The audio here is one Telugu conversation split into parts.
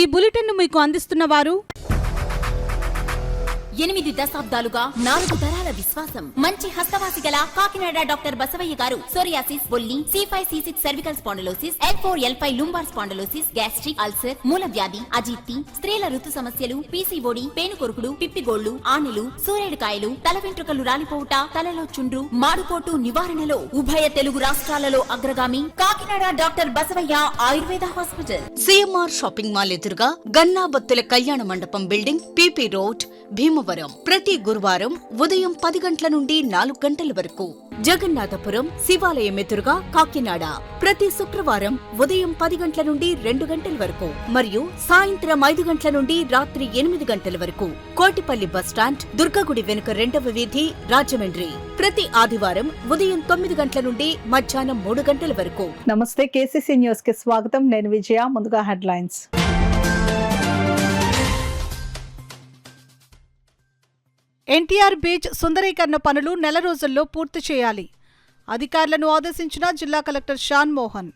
ఈ బులెటిన్ మీకు అందిస్తున్న వారు 8 దశాబ్దాలుగా 4 తరాల విశ్వాసం. మంచి హస్తవాసి గల కాకినాడ డాక్టర్ బసవయ్య గారు సోరియాసిస్, బొల్లి, C5, C6 cervical spondylosis, L4, L5 lumbar spondylosis, gastric ulcer, మూల వ్యాధి, అజీర్తి, స్త్రీల ఋతు సమస్యలు, PCOD, పేనుకొరుకుడు, పిప్పిగోళ్లు, ఆనెలు, సూరేడుకాయలు, తల వెంట్రుకలు రాలిపోవుట, తలలో చుండ్రు, మాడుకోటు నివారణలో ఉభయ తెలుగు రాష్ట్రాలలో అగ్రగామి Kakinada doctor Basavayya Ayurveda hospital. CMR shopping mall ఎదురుగా గన్నాబత్తుల కళ్యాణ మండపం బిల్డింగ్, PP రోడ్, భీమవరం. ప్రతి గురువారం ఉదయం 10 గంటల నుండి 4 గంటల వరకు. జగన్నాథపురం శివాలయం ఎదురుగా కాకినాడ ప్రతి శుక్రవారం ఉదయం 10 గంటల నుండి 2 గంటల వరకు మరియు సాయంత్రం 5 గంటల నుండి రాత్రి 8 గంటల వరకు. కోటిపల్లి బస్టాండ్, దుర్గగుడి వెనుక 2వ వీధి, రాజమండ్రి. ప్రతి ఆదివారం ఉదయం 9 గంటల నుండి మధ్యాహ్నం 3 గంటల వరకు. నమస్తే, KCC న్యూస్ కి స్వాగతం. నేను విజయ. ముందుగా హెడ్లైన్స్. ఎన్టీఆర్ బీచ్ సుందరీకరణ పనులు నెల రోజుల్లో పూర్తి చేయాలి. అధికారులను ఆదేశించిన జిల్లా కలెక్టర్ షాన్ మోహన్.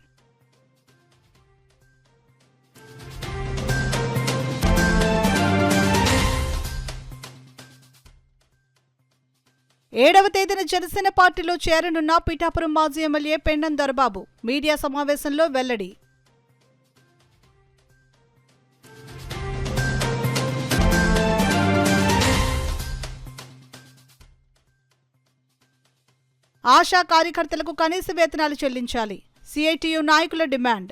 ఏడవ తేదీన జనసేన పార్టీలో చేరనున్న పిఠాపురం మాజీ ఎమ్మెల్యే పెండం దొరబాబు మీడియా సమావేశంలో వెల్లడి. ఆశా కార్యకర్తలకు కనీస వేతనాలు చెల్లించాలి. CITU నాయకుల డిమాండ్.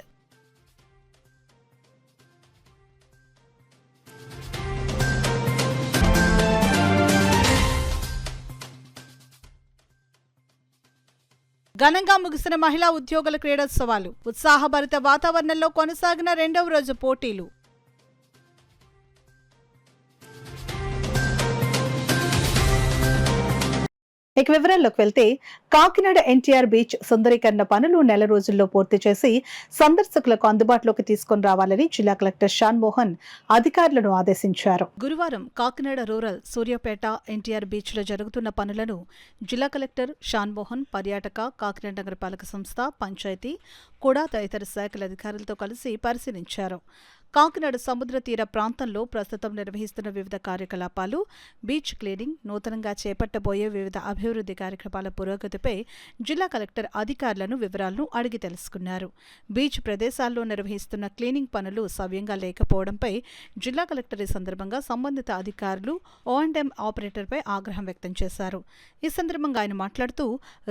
ఘనంగా ముగిసిన మహిళా ఉద్యోగుల క్రీడోత్సవాలు. ఉత్సాహభరిత వాతావరణంలో కొనసాగిన 2వ రోజు పోటీలు. ఇక వివరాల్లోకి వెళ్తే, కాకినాడ ఎన్టీఆర్ బీచ్ సుందరీకరణ పనులు నెల రోజుల్లో పూర్తి చేసి సందర్శకులకు అందుబాటులోకి తీసుకుని రావాలని జిల్లా కలెక్టర్ షాన్ మోహన్ అధికారులను ఆదేశించారు. గురువారం కాకినాడ రూరల్, సూర్యాపేట, ఎన్టీఆర్ బీచ్ లో జరుగుతున్న పనులను జిల్లా కలెక్టర్ షాన్ మోహన్, పర్యాటక, కాకినాడ నగరపాలక సంస్థ, పంచాయతీ కూడా తదితర శాఖల అధికారులతో కలిసి పరిశీలించారు. కాకినాడ సముద్ర తీర ప్రాంతంలో ప్రస్తుతం నిర్వహిస్తున్న వివిధ కార్యకలాపాలు, బీచ్ క్లీనింగ్, నూతనంగా చేపట్టబోయే వివిధ అభివృద్ధి కార్యక్రమాల పురోగతిపై జిల్లా కలెక్టర్ అధికారులను వివరాలను అడిగి తెలుసుకున్నారు. బీచ్ ప్రదేశాల్లో నిర్వహిస్తున్న క్లీనింగ్ పనులు సవ్యంగా లేకపోవడంపై జిల్లా కలెక్టర్ ఈ సందర్భంగా సంబంధిత అధికారులు, O&M ఆపరేటర్పై ఆగ్రహం వ్యక్తం చేశారు. ఈ సందర్భంగా ఆయన మాట్లాడుతూ,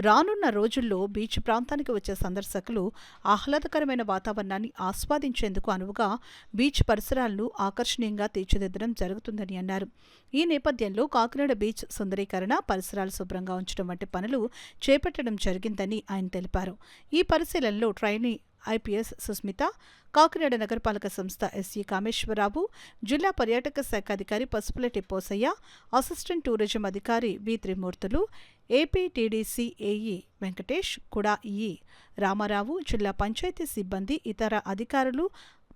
రానున్న రోజుల్లో బీచ్ ప్రాంతానికి వచ్చే సందర్శకులు ఆహ్లాదకరమైన వాతావరణాన్ని ఆస్వాదించేందుకు అనువుగా బీచ్ పరిసరాలను ఆకర్షణీయంగా తీర్చిదిద్దడం జరుగుతుందని అన్నారు. ఈ నేపథ్యంలో కాకినాడ బీచ్ సుందరీకరణ, పరిసరాలు శుభ్రంగా ఉంచడం వంటి పనులు చేపట్టడం జరిగిందని ఆయన తెలిపారు. ఈ పరిశీలనలో ట్రైనీ IPS సుస్మిత, కాకినాడ నగరపాలక సంస్థ SE కామేశ్వరరావు, జిల్లా పర్యాటక శాఖ అధికారి పసుపులెట్టి పోసయ్య, అసిస్టెంట్ టూరిజం అధికారి V. త్రిమూర్తులు, APTDC AE వెంకటేష్, కూడా EE రామారావు, జిల్లా పంచాయతీ సిబ్బంది, ఇతర అధికారులు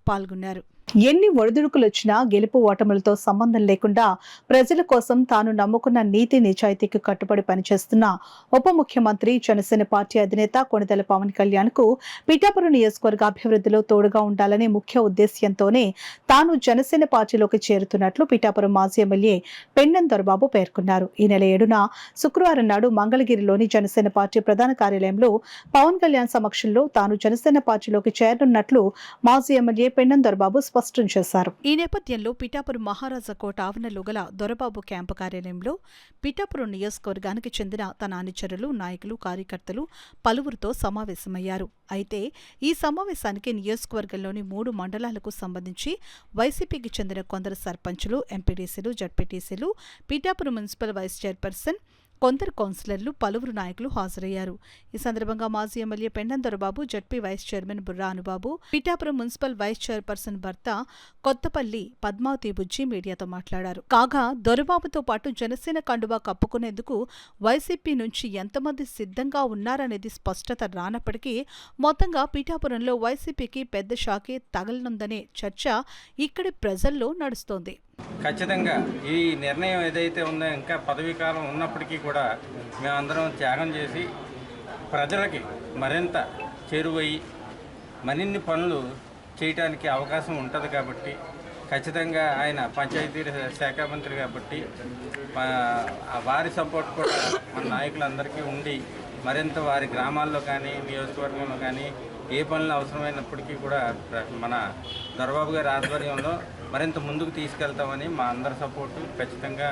పాల్గొన్నారు. ఎన్ని ఒడిదుడుకులొచ్చినా గెలుపు ఓటములతో సంబంధం లేకుండా ప్రజల కోసం తాను నమ్ముకున్న నీతి నిజాయితీకి కట్టుబడి పనిచేస్తున్న ఉప ముఖ్యమంత్రి, జనసేన పార్టీ అధినేత కొణిదెల పవన్ కళ్యాణ్ కు పిఠాపురం నియోజకవర్గ అభివృద్ధిలో తోడుగా ఉండాలనే ముఖ్య ఉద్దేశ్యంతోనే తాను జనసేన పార్టీలోకి చేరుతున్నట్లు పిఠాపురం మాజీ ఎమ్మెల్యే పెండం దొరబాబు పేర్కొన్నారు. ఈ నెల 7న శుక్రవారం నాడు మంగళగిరిలోని జనసేన పార్టీ ప్రధాన కార్యాలయంలో పవన్ కళ్యాణ్ సమక్షంలో తాను జనసేన పార్టీలోకి చేరనున్నట్లు మాజీ ఎమ్మెల్యే పెండం దొరబాబు స్పష్టం చేశారు. ఈ నేపథ్యంలో పిఠాపురం మహారాజా కోట ఆవరణలో గల దొరబాబు క్యాంపు కార్యాలయంలో పిఠాపురం నియోజకవర్గానికి చెందిన తన అనుచరులు, నాయకులు, కార్యకర్తలు పలువురితో సమావేశమయ్యారు. అయితే ఈ సమావేశానికి నియోజకవర్గంలోని 3 మండలాలకు సంబంధించి వైసీపీకి చెందిన కొందరు సర్పంచులు, ఎంపీటీసీలు, జడ్పీటీసీలు, పిఠాపురం మున్సిపల్ వైస్ చైర్పర్సన్, కొందరు కౌన్సిలర్లు, పలువురు నాయకులు హాజరయ్యారు. ఈ సందర్భంగా మాజీ MLA Pendem Dorababu, ZP vice chairman Burra Anubabu, Pithapuram municipal vice chairperson భర్త కొత్తపల్లి పద్మావతి బుజ్జి మీడియాతో మాట్లాడారు. కాగా దొరబాబుతో పాటు జనసేన కండువా కప్పుకునేందుకు వైసీపీ నుంచి ఎంతమంది సిద్ధంగా ఉన్నారనేది స్పష్టత రానప్పటికీ మొత్తంగా పిఠాపురంలో వైసీపీకి పెద్ద షాకే తగలనుందనే చర్చ ఇక్కడి ప్రజల్లో నడుస్తోంది. ఖచ్చితంగా ఈ నిర్ణయం ఏదైతే ఉందో, ఇంకా పదవీ కాలం ఉన్నప్పటికీ కూడా మేమందరం త్యాగం చేసి ప్రజలకి మరింత చేరువయ్యి మరిన్ని పనులు చేయడానికి అవకాశం ఉంటుంది కాబట్టి ఖచ్చితంగా ఆయన పంచాయతీ శాఖ మంత్రి కాబట్టి వారి సపోర్ట్ కూడా మన నాయకులందరికీ ఉండి మరింత వారి గ్రామాల్లో కానీ నియోజకవర్గంలో కానీ ఏ పనులు అవసరమైనప్పటికీ కూడా మన దొరబాబు గారి ఆధ్వర్యంలో మరింత ముందుకు తీసుకెళ్తామని మా అందరి సపోర్టు ఖచ్చితంగా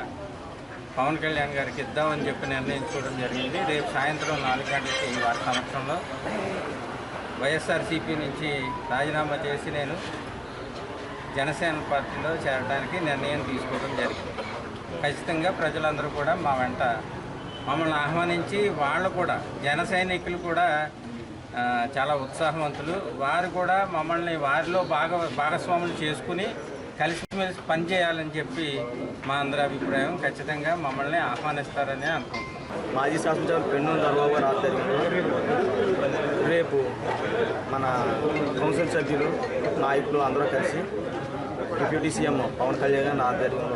పవన్ కళ్యాణ్ గారికి ఇద్దామని చెప్పి నిర్ణయించుకోవడం జరిగింది. రేపు సాయంత్రం 4 గంటలకి వారి సమక్షంలో వైఎస్ఆర్సీపీ నుంచి రాజీనామా చేసి నేను జనసేన పార్టీలో చేరడానికి నిర్ణయం తీసుకోవడం జరిగింది. ఖచ్చితంగా ప్రజలందరూ కూడా మా వెంట మమ్మల్ని ఆహ్వానించి వాళ్ళు కూడా జన సైనికులు కూడా చాలా ఉత్సాహవంతులు. వారు కూడా మమ్మల్ని వారిలో భాగస్వాములు చేసుకుని కలిసిమెలిసి పనిచేయాలని చెప్పి మా అందరి అభిప్రాయం. ఖచ్చితంగా మమ్మల్ని ఆహ్వానిస్తారని అనుకుంటున్నాం. మాజీ శాసనసభ్యులు పెన్నూరు దొరబాబు గారు ఆధ్వర్యంలో రేపు మన కౌన్సిల్ సభ్యులు నాయకులు అందరూ కలిసి డిప్యూటీ సీఎం పవన్ కళ్యాణ్ గారి ఆధ్వర్యంలో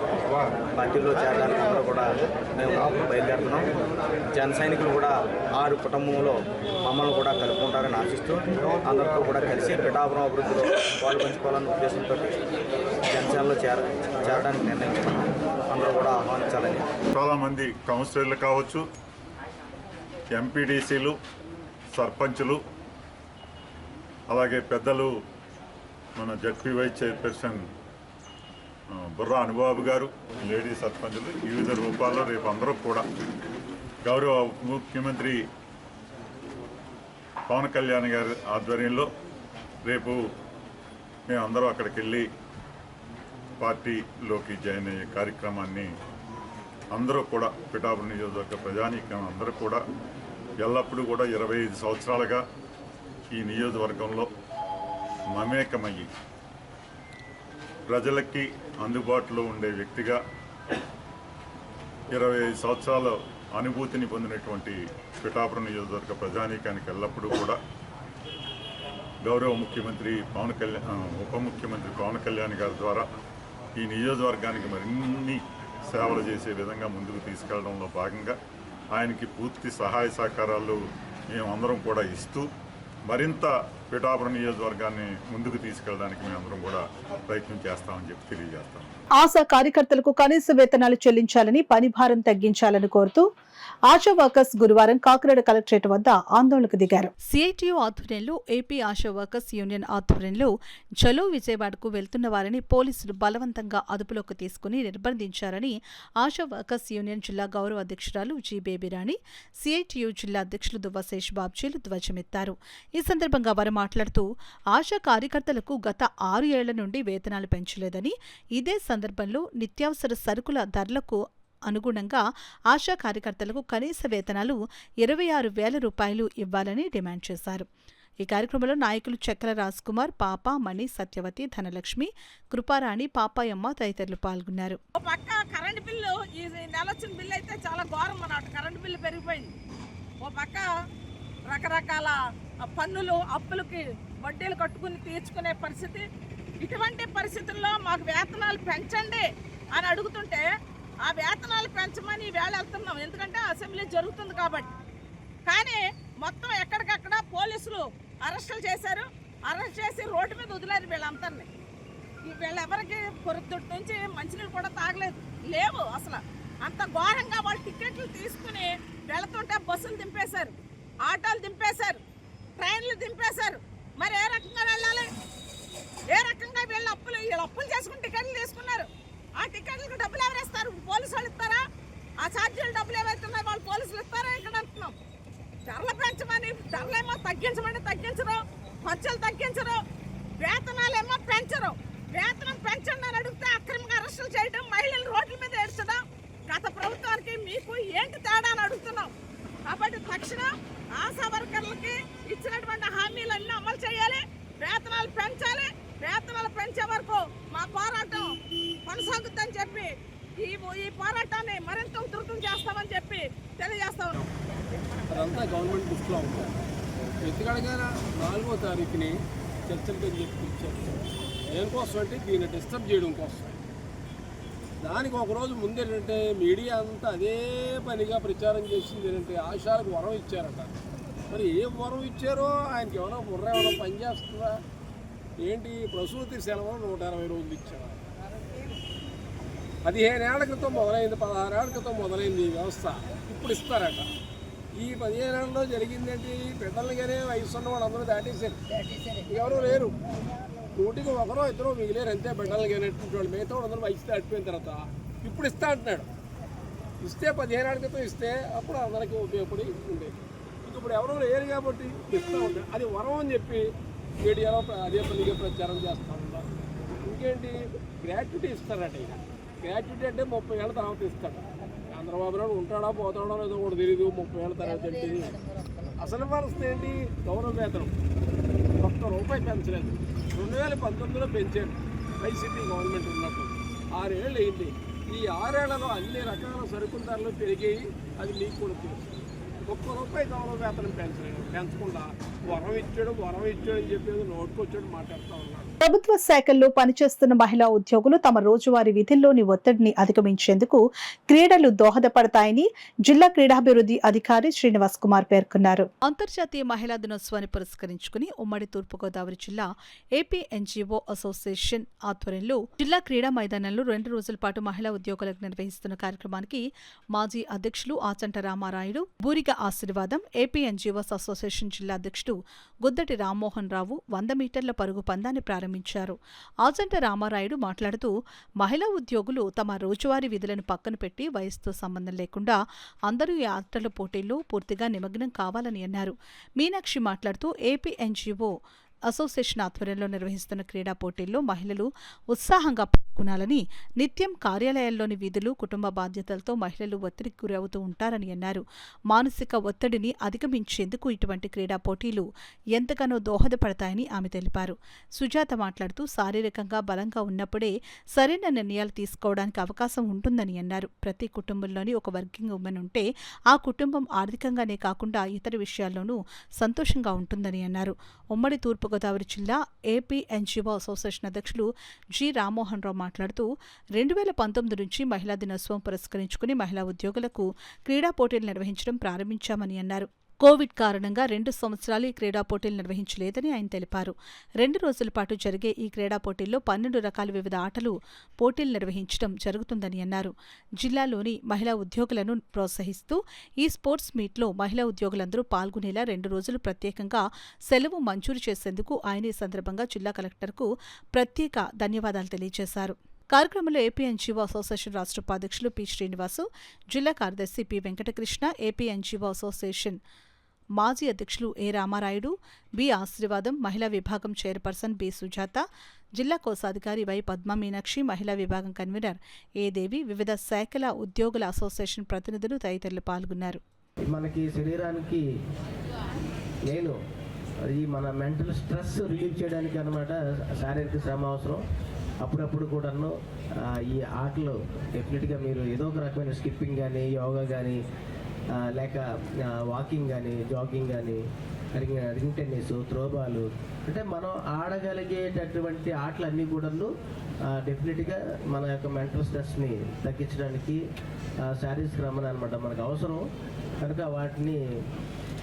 పార్టీలో చేరడానికి అందరూ కూడా మేము బయలుదేరుతున్నాం. జన సైనికులు కూడా 6 కుటుంబంలో మమ్మల్ని కూడా కలుపుకుంటారని ఆశిస్తూ అందరితో కూడా కలిసి పిఠాపురం అభివృద్ధిలో పాల్పంచుకోవాలన్న ఉద్దేశంతో జనసేనలో చేరడానికి నిర్ణయించుకున్నాం. అందరూ కూడా ఆహ్వానించాలని. చాలామంది కౌన్సిలర్లు కావచ్చు, ఎంపీడీసీలు, సర్పంచులు, అలాగే పెద్దలు మన జడ్పీవై చైర్పర్సన్ బుర్రా అనుబాబు గారు, లేడీ సర్పంచులు వివిధ రూపాల్లో రేపు అందరూ కూడా గౌరవ ముఖ్యమంత్రి పవన్ కళ్యాణ్ గారి ఆధ్వర్యంలో రేపు మేమందరూ అక్కడికి వెళ్ళి పార్టీలోకి జాయిన్ అయ్యే కార్యక్రమాన్ని అందరూ కూడా పిఠాపురం నియోజకవర్గ ప్రజానీకం అందరూ కూడా ఎల్లప్పుడూ కూడా 25 సంవత్సరాలుగా ఈ నియోజకవర్గంలో మమేకమయ్యి ప్రజలకి అందుబాటులో ఉండే వ్యక్తిగా 25 సంవత్సరాల అనుభూతిని పొందినటువంటి పిఠాపురం నియోజకవర్గ ప్రజానీకానికి ఎల్లప్పుడూ కూడా గౌరవ ముఖ్యమంత్రి ఉప ముఖ్యమంత్రి పవన్ కళ్యాణ్ గారి ద్వారా ఈ నియోజకవర్గానికి మరిన్ని సేవలు చేసే విధంగా ముందుకు తీసుకెళ్లడంలో భాగంగా ఆయనకి పూర్తి సహాయ సహకారాలు మేమందరం కూడా ఇస్తూ మరింత పిఠాపురం నియోజకవర్గాన్ని ముందుకు తీసుకెళ్ళడానికి మేమందరం కూడా ప్రయత్నం చేస్తామని చెప్పి తెలియజేస్తాం. ఆశా కార్యకర్తలకు కనీస వేతనాలు చెల్లించాలని, పని భారం తగ్గించాలని కోరుతూ ఆశా వర్కర్స్ గురువారం కాకినాడ కలెక్టరేట్ వద్ద ఆందోళనకు దిగారు. సిఐటియు ఆధ్వర్యంలో ఏపీ ఆశా వర్కర్స్ యూనియన్ ఆధ్వర్యంలో చలో విజయవాడకు వెళ్తున్న వారిని పోలీసులు బలవంతంగా అదుపులోకి తీసుకుని నిర్బంధించారని ఆశా వర్కర్స్ యూనియన్ జిల్లా గౌరవ అధ్యక్షురాలు జి బేబీరాణి, సిఐటియు జిల్లా అధ్యక్షులు దువ్వశేష్ బాబ్జీలు ధ్వజమెత్తారు. ఈ సందర్భంగా వారు మాట్లాడుతూ ఆశా కార్యకర్తలకు గత 6 ఏళ్ల నుండి వేతనాలు పెంచలేదని, ఇదే సందర్భంలో నిత్యావసర సరుకుల ధరలకు అనుగుణంగా ఆశా కార్యకర్తలకు కనీస వేతనాలు 26,000 రూపాయలు ఇవ్వాలని డిమాండ్ చేశారు. ఈ కార్యక్రమంలో నాయకులు చక్ర రాజ్ కుమార్, పాప, మణి, సత్యవతి, ధనలక్ష్మి, కృపారాణి, పాపాయమ్మ తదితరులు పాల్గొన్నారు. పక్క కరెంటు బిల్లు ఈ నెల వచ్చిన బిల్లు అయితే చాలా ఘోరం అన్నమాట. కరెంటు బిల్లు పెరిగిపోయింది. ఓ పక్క రకరకాల పన్నులు, అప్పులకి వడ్డీలు కట్టుకుని తీర్చుకునే పరిస్థితి. ఇటువంటి పరిస్థితుల్లో మాకు వేతనాలు పెంచండి అని అడుగుతుంటే ఆ వేతనాలు పెంచమని ఈవేళ వెళ్తున్నాం. ఎందుకంటే అసెంబ్లీ జరుగుతుంది కాబట్టి. కానీ మొత్తం ఎక్కడికక్కడ పోలీసులు అరెస్టులు చేశారు. అరెస్ట్ చేసి రోడ్డు మీద వదిలేరు వీళ్ళందరినీ. వీళ్ళెవరికి పొరుద్దొట్టు నుంచి మంచినీళ్ళు కూడా లేవు అసలు. అంత ఘోరంగా వాళ్ళు టికెట్లు తీసుకుని వెళుతుంటే బస్సులు దింపేశారు, ఆటోలు దింపేశారు, ట్రైన్లు దింపేశారు. మరి ఏ రకంగా వెళ్ళాలి? ఏ రకంగా వీళ్ళు అప్పులు చేసుకుని టికెట్లు తీసుకున్నారు. ఆ టికెట్లకు డబ్బులు ఎవరేస్తారు? పోలీసు వాళ్ళు ఇస్తారా? ఆ ఛార్జీలు డబ్బులు ఏవైతున్నాయి వాళ్ళు పోలీసులు ఇస్తారా? ఇక్కడ అంటున్నాం. ధరలు పెంచమని, ధరలేమో తగ్గించమని తగ్గించరు, ఖర్చులు తగ్గించరు, వేతనాలేమో పెంచరు. వేతనం పెంచండి అని అడిగితే అక్రమంగా అరెస్టులు చేయడం, మహిళలు రోడ్ల మీద ఏడ్చడం. గత ప్రభుత్వానికి మీకు ఏంటి తేడా అని అడుగుతున్నాం. కాబట్టి తక్షణం ఆశా వర్కర్లకి ఇచ్చినటువంటి హామీలన్నీ అమలు చేయాలి, వేతనాలు పెంచాలి. వేతనాలు పెంచే వరకు మా పోరాటం కొనసాగుద్దని చెప్పి ఈ పోరాటాన్ని మరింత ఉధృతం చేస్తామని చెప్పి తెలియజేస్తా ఉన్నాం. అదంతా గవర్నమెంట్ దృష్టిలో ఉంది. ఎందుకనగా 4వ తారీఖుని చర్చలకి చెప్పి ఇచ్చారు. దేనికోసం అంటే దీన్ని డిస్టర్బ్ చేయడం కోసం. దానికి ఒకరోజు ముందు ఏంటంటే మీడియా అంతా అదే పనిగా ప్రచారం చేసింది ఏంటంటే ఆశాలకు వరం ఇచ్చారట. మరి ఏ వరం ఇచ్చారో ఆయనకి ఏమైనా బుర్ర ఏమైనా పనిచేస్తుందా ఏంటి? ప్రసూతి సెలవు 120 రోజులు ఇచ్చారు. 15 ఏళ్ల క్రితం మొదలైంది, 16 ఏళ్ల క్రితం మొదలైంది ఈ వ్యవస్థ. ఇప్పుడు ఇస్తారట. ఈ 15 ఏళ్ళలో జరిగిందేంటి? బిడ్డలుగానే వయసు ఉన్న వాళ్ళందరూ దాటేసారు, ఎవరు లేరు. 100కి 1 2 మిగిలేరు అంతే బిడ్డలుగానేటువంటి వాళ్ళు. మిగతా వాళ్ళందరూ వయసు దాటిపోయిన తర్వాత ఇప్పుడు ఇస్తా అంటున్నాడు. ఇస్తే 15 ఏళ్ళ క్రితం ఇస్తే అప్పుడు అందరికీ ఉపయోగపడి ఉండేది. ఇప్పుడు ఎవరూ లేరు కాబట్టి ఇస్తూ ఉంటాడు. అది వరం అని చెప్పి మీడియాలో అదే పనిగా ప్రచారం చేస్తూ ఉంటారు. ఇంకేంటి, గ్రాట్యుటీ ఇస్తారట. ఇక గ్రాట్యుటీ అంటే 30 ఏళ్ళ తర్వాత ఇస్తాడు. చంద్రబాబు నాయుడు ఉంటాడా పోతాడో లేదో కూడా తెలియదు. 30 ఏళ్ళ తర్వాత ఏంటి? అసలు పరిస్థితి ఏంటి? గౌరవ వేతనం ₹1 పెంచలేదు. 2019లో పెంచారు వైసీపీ గవర్నమెంట్ ఉన్నప్పుడు. 6 ఏళ్ళు అయింది. ఈ 6 ఏళ్లలో అన్ని రకాల సరుకుల ధరలు పెరిగాయి. అది మీకు కూడా తెలుసు. ₹1 గౌరవ వేతనం పెంచకుండా వరం ఇచ్చాడు అని చెప్పేది నోటుకొచ్చాడు మాట్లాడుతూ ఉన్నాడు. ప్రభుత్వ శాఖల్లో పనిచేస్తున్న మహిళా ఉద్యోగులు తమ రోజువారీ విధుల్లోని ఒత్తిడిని అధిగమించేందుకు క్రీడలు దోహదపడతాయని జిల్లా క్రీడాభివృద్ధి అధికారి శ్రీనివాస్ కుమార్ పేర్కొన్నారు. అంతర్జాతీయ మహిళా దినోత్సవాన్ని పురస్కరించుకుని ఉమ్మడి తూర్పుగోదావరి జిల్లా ఏపీ ఎన్జీఓ అసోసియేషన్ ఆధ్వర్యంలో జిల్లా క్రీడా మైదానంలో 2 రోజుల పాటు మహిళా ఉద్యోగులకు నిర్వహిస్తున్న కార్యక్రమానికి మాజీ అధ్యక్షులు ఆచంట రామారాయుడు, బూరిగ ఆశీర్వాదం, ఏపీ ఎన్జీఓస్ అసోసియేషన్ జిల్లా అధ్యక్షుడు గుద్దటి రామ్మోహన్ రావు 100 మీటర్ల పరుగు పందాన్ని ప్రారంభించారు. ఆచంట రామారాయుడు మాట్లాడుతూ మహిళా ఉద్యోగులు తమ రోజువారీ విధులను పక్కన పెట్టి వయసుతో సంబంధం లేకుండా అందరూ ఈ ఆటల పోటీల్లో పూర్తిగా నిమగ్నం కావాలని అన్నారు. మీనాక్షి మాట్లాడుతూ ఏపీ ఎన్జీఓ అసోసియేషన్ ఆధ్వర్యంలో నిర్వహిస్తున్న క్రీడా పోటీల్లో మహిళలు ఉత్సాహంగా పాల్గొనాలని, నిత్యం కార్యాలయాల్లోని విధులు, కుటుంబ బాధ్యతలతో మహిళలు ఒత్తిడికి గురవుతూ ఉంటారని అన్నారు. మానసిక ఒత్తిడిని అధిగమించేందుకు ఇటువంటి క్రీడా పోటీలు ఎంతగానో దోహదపడతాయని ఆమె తెలిపారు. సుజాత మాట్లాడుతూ శారీరకంగా బలంగా ఉన్నప్పుడే సరైన నిర్ణయాలు తీసుకోవడానికి అవకాశం ఉంటుందని అన్నారు. ప్రతి కుటుంబంలోని ఒక వర్కింగ్ ఉమెన్ ఉంటే ఆ కుటుంబం ఆర్థికంగానే కాకుండా ఇతర విషయాల్లోనూ సంతోషంగా ఉంటుందని అన్నారు. ఉమ్మడి తూర్పుగోదావరి జిల్లా ఏపీ ఎన్జీఓ అసోసియేషన్ అధ్యక్షులు జి రామ్మోహన్ రావు మాట్లాడుతూ 2019 నుంచి మహిళా దినోత్సవం పురస్కరించుకుని మహిళా ఉద్యోగులకు క్రీడా పోటీలు నిర్వహించడం ప్రారంభించామని అన్నారు. కోవిడ్ కారణంగా 2 సంవత్సరాలు ఈ క్రీడా పోటీలు నిర్వహించలేదని ఆయన తెలిపారు. 2 రోజుల పాటు జరిగే ఈ క్రీడా పోటీల్లో 12 రకాల వివిధ ఆటలు పోటీలు నిర్వహించడం జరుగుతుందని అన్నారు. జిల్లాలోని మహిళా ఉద్యోగులను ప్రోత్సహిస్తూ ఈ స్పోర్ట్స్ మీట్లో మహిళా ఉద్యోగులందరూ పాల్గొనేలా 2 రోజులు ప్రత్యేకంగా సెలవు మంజూరు చేసేందుకు ఆయన ఈ సందర్భంగా జిల్లా కలెక్టర్కు ప్రత్యేక ధన్యవాదాలు తెలియజేశారు. కార్యక్రమంలో ఏపీ ఎన్జీఓ అసోసియేషన్ రాష్ట్ర ఉపాధ్యక్షులు పి శ్రీనివాసు, జిల్లా కార్యదర్శి P Venkatakrishna, AP NGO association మాజీ అధ్యక్షులు ఏ రామారాయుడు, బి ఆశీర్వాదం, మహిళా విభాగం చైర్పర్సన్ బి సుజాత, జిల్లా కోశాధికారి వై పద్మ మీనాక్షి, మహిళా విభాగం కన్వీనర్ ఏ దేవి, వివిధ శాఖల ఉద్యోగుల అసోసియేషన్ ప్రతినిధులు తదితరులు పాల్గొన్నారు. మనకి శరీరానికి నేను మన మెంటల్ స్ట్రెస్ రిలీవ్ చేయడానికి అన్నమాట శారీరక శ్రమ అవసరం. అప్పుడప్పుడు కూడాను ఈ ఆటలు డెఫినెట్గా మీరు ఏదో ఒక రకమైన స్కిప్పింగ్ కానీ, యోగా కానీ, లేక వాకింగ్ కానీ, జాగింగ్ కానీ, రింగ్ టెన్నిస్, త్రోబాలు, అంటే మనం ఆడగలిగేటటువంటి ఆటలన్నీ కూడాను డెఫినెట్గా మన యొక్క మెంటల్ స్ట్రెస్ని తగ్గించడానికి శారీరక శ్రమ అనమాట మనకు అవసరం. కనుక వాటిని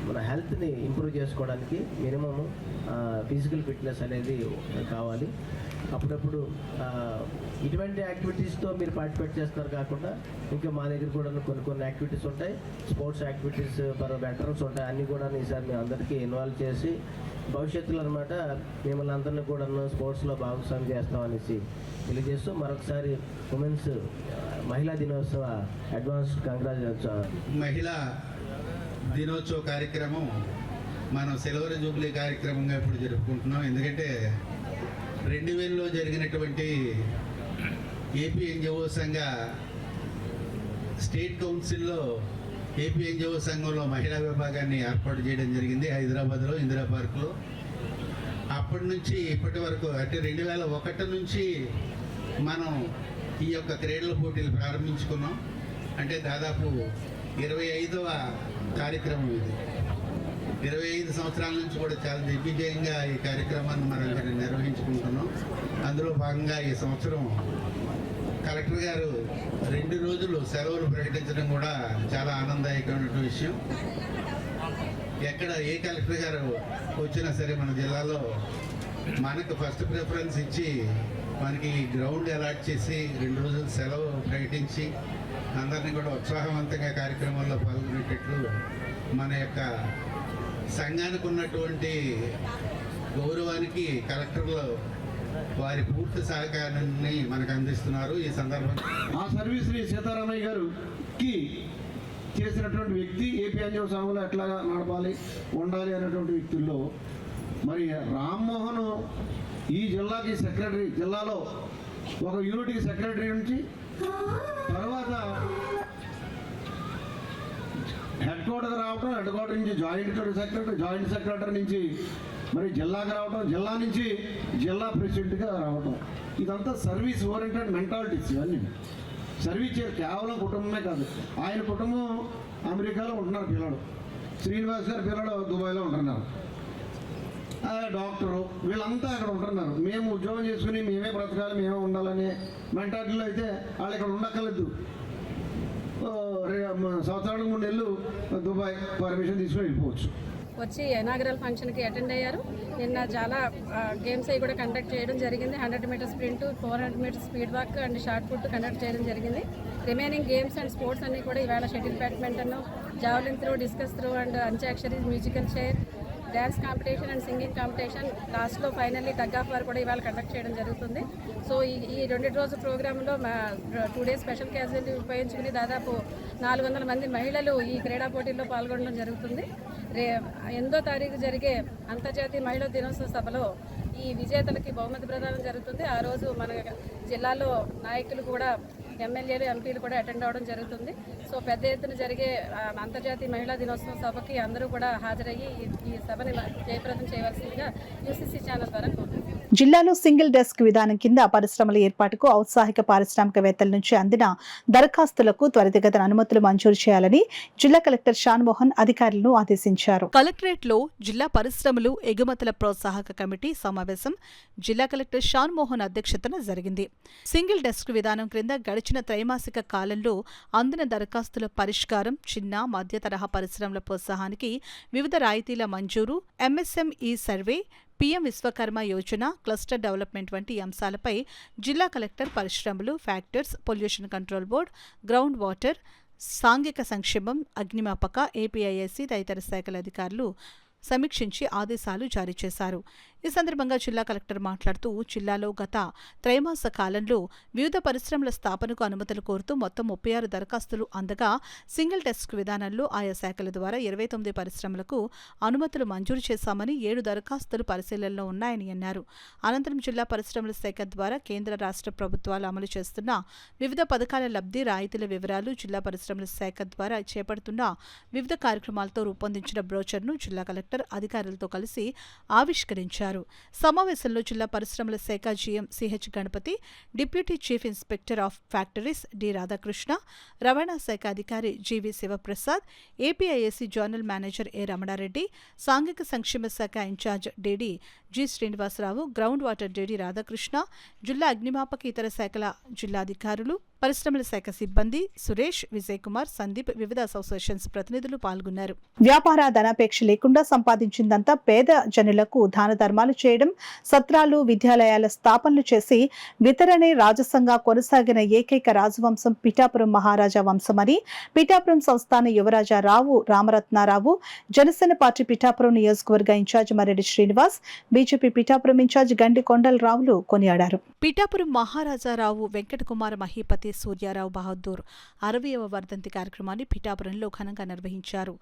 మన హెల్త్ని ఇంప్రూవ్ చేసుకోవడానికి మినిమము ఫిజికల్ ఫిట్నెస్ అనేది కావాలి. అప్పుడప్పుడు ఇటువంటి యాక్టివిటీస్తో మీరు పార్టిసిపేట్ చేస్తున్నారు కాకుండా ఇంకా మా దగ్గర కూడా కొన్ని యాక్టివిటీస్ ఉంటాయి, స్పోర్ట్స్ యాక్టివిటీస్ ఫర్ వెటరన్స్ ఉంటాయి. అన్నీ కూడా ఈసారి మేము అందరికీ ఇన్వాల్వ్ చేసి భవిష్యత్తులో అనమాట మిమ్మల్ని అందరినీ కూడా స్పోర్ట్స్లో భాగస్వామ్యం చేస్తామనేసి తెలియజేస్తూ మరొకసారి ఉమెన్స్ మహిళా దినోత్సవ అడ్వాన్స్ కంగ్రాచులేషన్స్. మహిళా దినోత్సవ కార్యక్రమం మనం సిల్వర్ జూబ్లీ కార్యక్రమంగా ఇప్పుడు జరుపుకుంటున్నాం. ఎందుకంటే 2000లో జరిగినటువంటి ఏపీ ఎన్జిఓ సంఘ స్టేట్ కౌన్సిల్లో ఏపీ ఎన్జిఓ సంఘంలో మహిళా విభాగాన్ని ఏర్పాటు చేయడం జరిగింది హైదరాబాద్లో ఇందిరా పార్క్లో. అప్పటి నుంచి ఇప్పటి వరకు అంటే 2001 నుంచి మనం ఈ యొక్క క్రీడల పోటీలు ప్రారంభించుకున్నాం. అంటే దాదాపు 25వ కార్యక్రమం ఇది. 25 సంవత్సరాల నుంచి కూడా చాలా దిగ్విజయంగా ఈ కార్యక్రమాన్ని మనం నిర్వహించుకుంటున్నాం. అందులో భాగంగా ఈ సంవత్సరం కలెక్టర్ గారు 2 రోజులు సెలవులు ప్రకటించడం కూడా చాలా ఆనందదాయకమైన విషయం. ఎక్కడ ఏ కలెక్టర్ గారు వచ్చినా సరే మన జిల్లాలో మనకు ఫస్ట్ ప్రిఫరెన్స్ ఇచ్చి మనకి గ్రౌండ్ అలాట్ చేసి 2 రోజులు సెలవు ప్రకటించి అందరినీ కూడా ఉత్సాహవంతంగా కార్యక్రమాల్లో పాల్గొనేటట్లు మన యొక్క సంఘానికి ఉన్నటువంటి గౌరవానికి కలెక్టర్లు వారి పూర్తి సహకారాన్ని మనకు అందిస్తున్నారు. ఈ సందర్భంగా ఆ సర్వీస్ని సీతారామయ్య గారికి చేసినటువంటి వ్యక్తి ఏపీ అంజవ సంఘంలో ఎట్లా నడపాలి ఉండాలి అనేటువంటి వ్యక్తుల్లో మరి రామ్మోహన్ ఈ జిల్లాకి సెక్రటరీ, జిల్లాలో ఒక యూనిట్కి సెక్రటరీ నుంచి తర్వాత హెడ్ క్వార్టర్ రావటం, హెడ్ క్వార్టర్ నుంచి జాయింట్ సెక్రటరీ నుంచి మరి జిల్లాకి రావటం, జిల్లా నుంచి జిల్లా ప్రెసిడెంట్గా రావటం, ఇదంతా సర్వీస్ ఓరియంటెడ్ మెంటాలిటీస్. ఇవన్నీ సర్వీస్ కేవలం కుటుంబమే కాదు. ఆయన కుటుంబం అమెరికాలో ఉంటున్నారు, పిల్లలు శ్రీనివాస్ గారి పిల్లలు దుబాయ్లో ఉంటున్నారు, డాక్టరు వీళ్ళంతా అక్కడ ఉంటున్నారు. మేము ఉద్యోగం చేసుకుని మేమే బ్రతకాలి, మేమే ఉండాలనే మెంటాలిటీలో అయితే వాళ్ళు ఇక్కడ ఉండక్కర్లేదు. సంవత్సరానికి 3 నెలలు దుబాయ్ పర్మిషన్ తీసుకుని వెళ్ళిపోవచ్చు. వచ్చి ఇనాగరల్ ఫంక్షన్కి అటెండ్ అయ్యారు. నిన్న చాలా గేమ్స్ అవి కూడా కండక్ట్ చేయడం జరిగింది. 100 metre sprint, 400 metre speed walk and shot put conduct చేయడం జరిగింది. రిమైనింగ్ గేమ్స్ అండ్ స్పోర్ట్స్ అన్నీ కూడా ఇవాళ shuttle badminton, javelin throw, discus throw and Antakshari, musical chair, dance competition and singing competition, లాస్ట్లో ఫైనల్లీ టగ్ ఆఫ్ వార్ కూడా ఇవాళ కండక్ట్ చేయడం జరుగుతుంది. సో ఈ 2 రోజుల ప్రోగ్రాంలో 2 డేస్ స్పెషల్ క్యాజువల్టీ ఉపయోగించుకుని దాదాపు 400 మంది మహిళలు ఈ క్రీడా పోటీల్లో పాల్గొనడం జరుగుతుంది. 8వ తారీఖు జరిగే అంతర్జాతీయ మహిళా దినోత్సవ సభలో ఈ విజేతలకి బహుమతి ప్రదానం జరుగుతుంది. ఆ రోజు మన జిల్లాలో నాయకులు కూడా, ఎమ్మెల్యేలు, ఎంపీలు కూడా అటెండ్ అవ్వడం జరుగుతుంది. సో పెద్ద ఎత్తున జరిగే అంతర్జాతీయ మహిళా దినోత్సవం సభకి అందరూ కూడా హాజరయ్యి ఈ సభని జయప్రదం చేయవలసిందిగా యూసీసీ ఛానల్ ద్వారా కోరుతున్నాను. జిల్లాలో సింగిల్ డెస్క్ విధానం కింద పరిశ్రమల ఏర్పాటుకు ఔత్సాహిక పారిశ్రామికవేత్తల నుంచి అందిన దరఖాస్తులకు త్వరితగతిన అనుమతులు మంజూరు చేయాలని జిల్లా కలెక్టర్ షాన్మోహన్ అధికారులను ఆదేశించారు. కలెక్టరేట్లో జిల్లా పరిశ్రమలు ఎగుమతుల ప్రోత్సాహక కమిటీ సమావేశం జిల్లా కలెక్టర్ షాన్మోహన్ అధ్యక్షతన జరిగింది. సింగిల్ డెస్క్ విధానం క్రింద గడిచిన త్రైమాసిక కాలంలో అందిన దరఖాస్తుల పరిష్కారం, చిన్న మధ్య తరహా పరిశ్రమల ప్రోత్సాహానికి వివిధ రాయితీల మంజూరు, MSME survey, PM Vishwakarma Yojana, cluster development వంటి అంశాలపై జిల్లా కలెక్టర్ పరిశ్రమలు, factors, pollution control board, ground water, సాంఘిక సంక్షేమం, అగ్నిమాపక, ఏపీఐఐసి తదితర శాఖల అధికారులు సమీక్షించి ఆదేశాలు జారీ చేశారు. ఈ సందర్భంగా జిల్లా కలెక్టర్ మాట్లాడుతూ జిల్లాలో గత త్రైమాస కాలంలో వివిధ పరిశ్రమల స్థాపనకు అనుమతులు కోరుతూ మొత్తం 36 దరఖాస్తులు అందగా సింగిల్ డెస్క్ విధానంలో ఆయా శాఖల ద్వారా 29 పరిశ్రమలకు అనుమతులు మంజూరు చేశామని 7 దరఖాస్తులు పరిశీలనలో ఉన్నాయని అన్నారు. అనంతరం జిల్లా పరిశ్రమల శాఖ ద్వారా కేంద్ర రాష్ట్ర ప్రభుత్వాలు అమలు చేస్తున్న వివిధ పథకాల లబ్ధి, రాయితీల వివరాలు, జిల్లా పరిశ్రమల శాఖ ద్వారా చేపడుతున్న వివిధ కార్యక్రమాలతో రూపొందించిన బ్రోచర్ను జిల్లా కలెక్టర్ అధికారులతో కలిసి ఆవిష్కరించారు. సమావేశంలో జిల్లా పరిశ్రమల శాఖ GM CH Ganapathi, deputy chief inspector of factories D Radhakrishna, రవాణా శాఖ అధికారి GV Sivaprasad, APIIC zonal manager A Ramana Reddy, సాంఘిక సంక్షేమ శాఖ incharge DD G Srinivasa Rao, ground water DD Radhakrishna, జిల్లా అగ్నిమాపక ఇతర శాఖల జిల్లా అధికారులు, పరిశ్రమల శాఖ సిబ్బంది సురేష్, విజయ్ కుమార్, సందీప్, వివిధ అసోసియేషన్స్ ప్రతినిధులు పాల్గొన్నారు. వ్యాపార ధనాపేక్ష లేకుండా సంపాదించిందంతా పేద జనులకు దాన ధర్మాలు చేయడం, సత్రాలు, విద్యాలయాల స్థాపనలు చేసి వితరణే రాజసంగా కొనసాగిన ఏకైక రాజవంశం పిఠాపురం మహారాజా వంశమని పిఠాపురం సంస్థాన యువరాజా రావు రామరత్నారావు, జనసేన పార్టీ పిఠాపురం నియోజకవర్గ incharge Marreddy Srinivas, BJP Pithapuram incharge Gandi కొండలరావులు కొనియాడారు. పిఠాపురం మహారాజారావు వెంకటకుమార మహీపతి సూర్యారావు బహదూర్ 60వ వర్ధంతి కార్యక్రమాన్ని పిఠాపురంలో ఘనంగా నిర్వహించారు.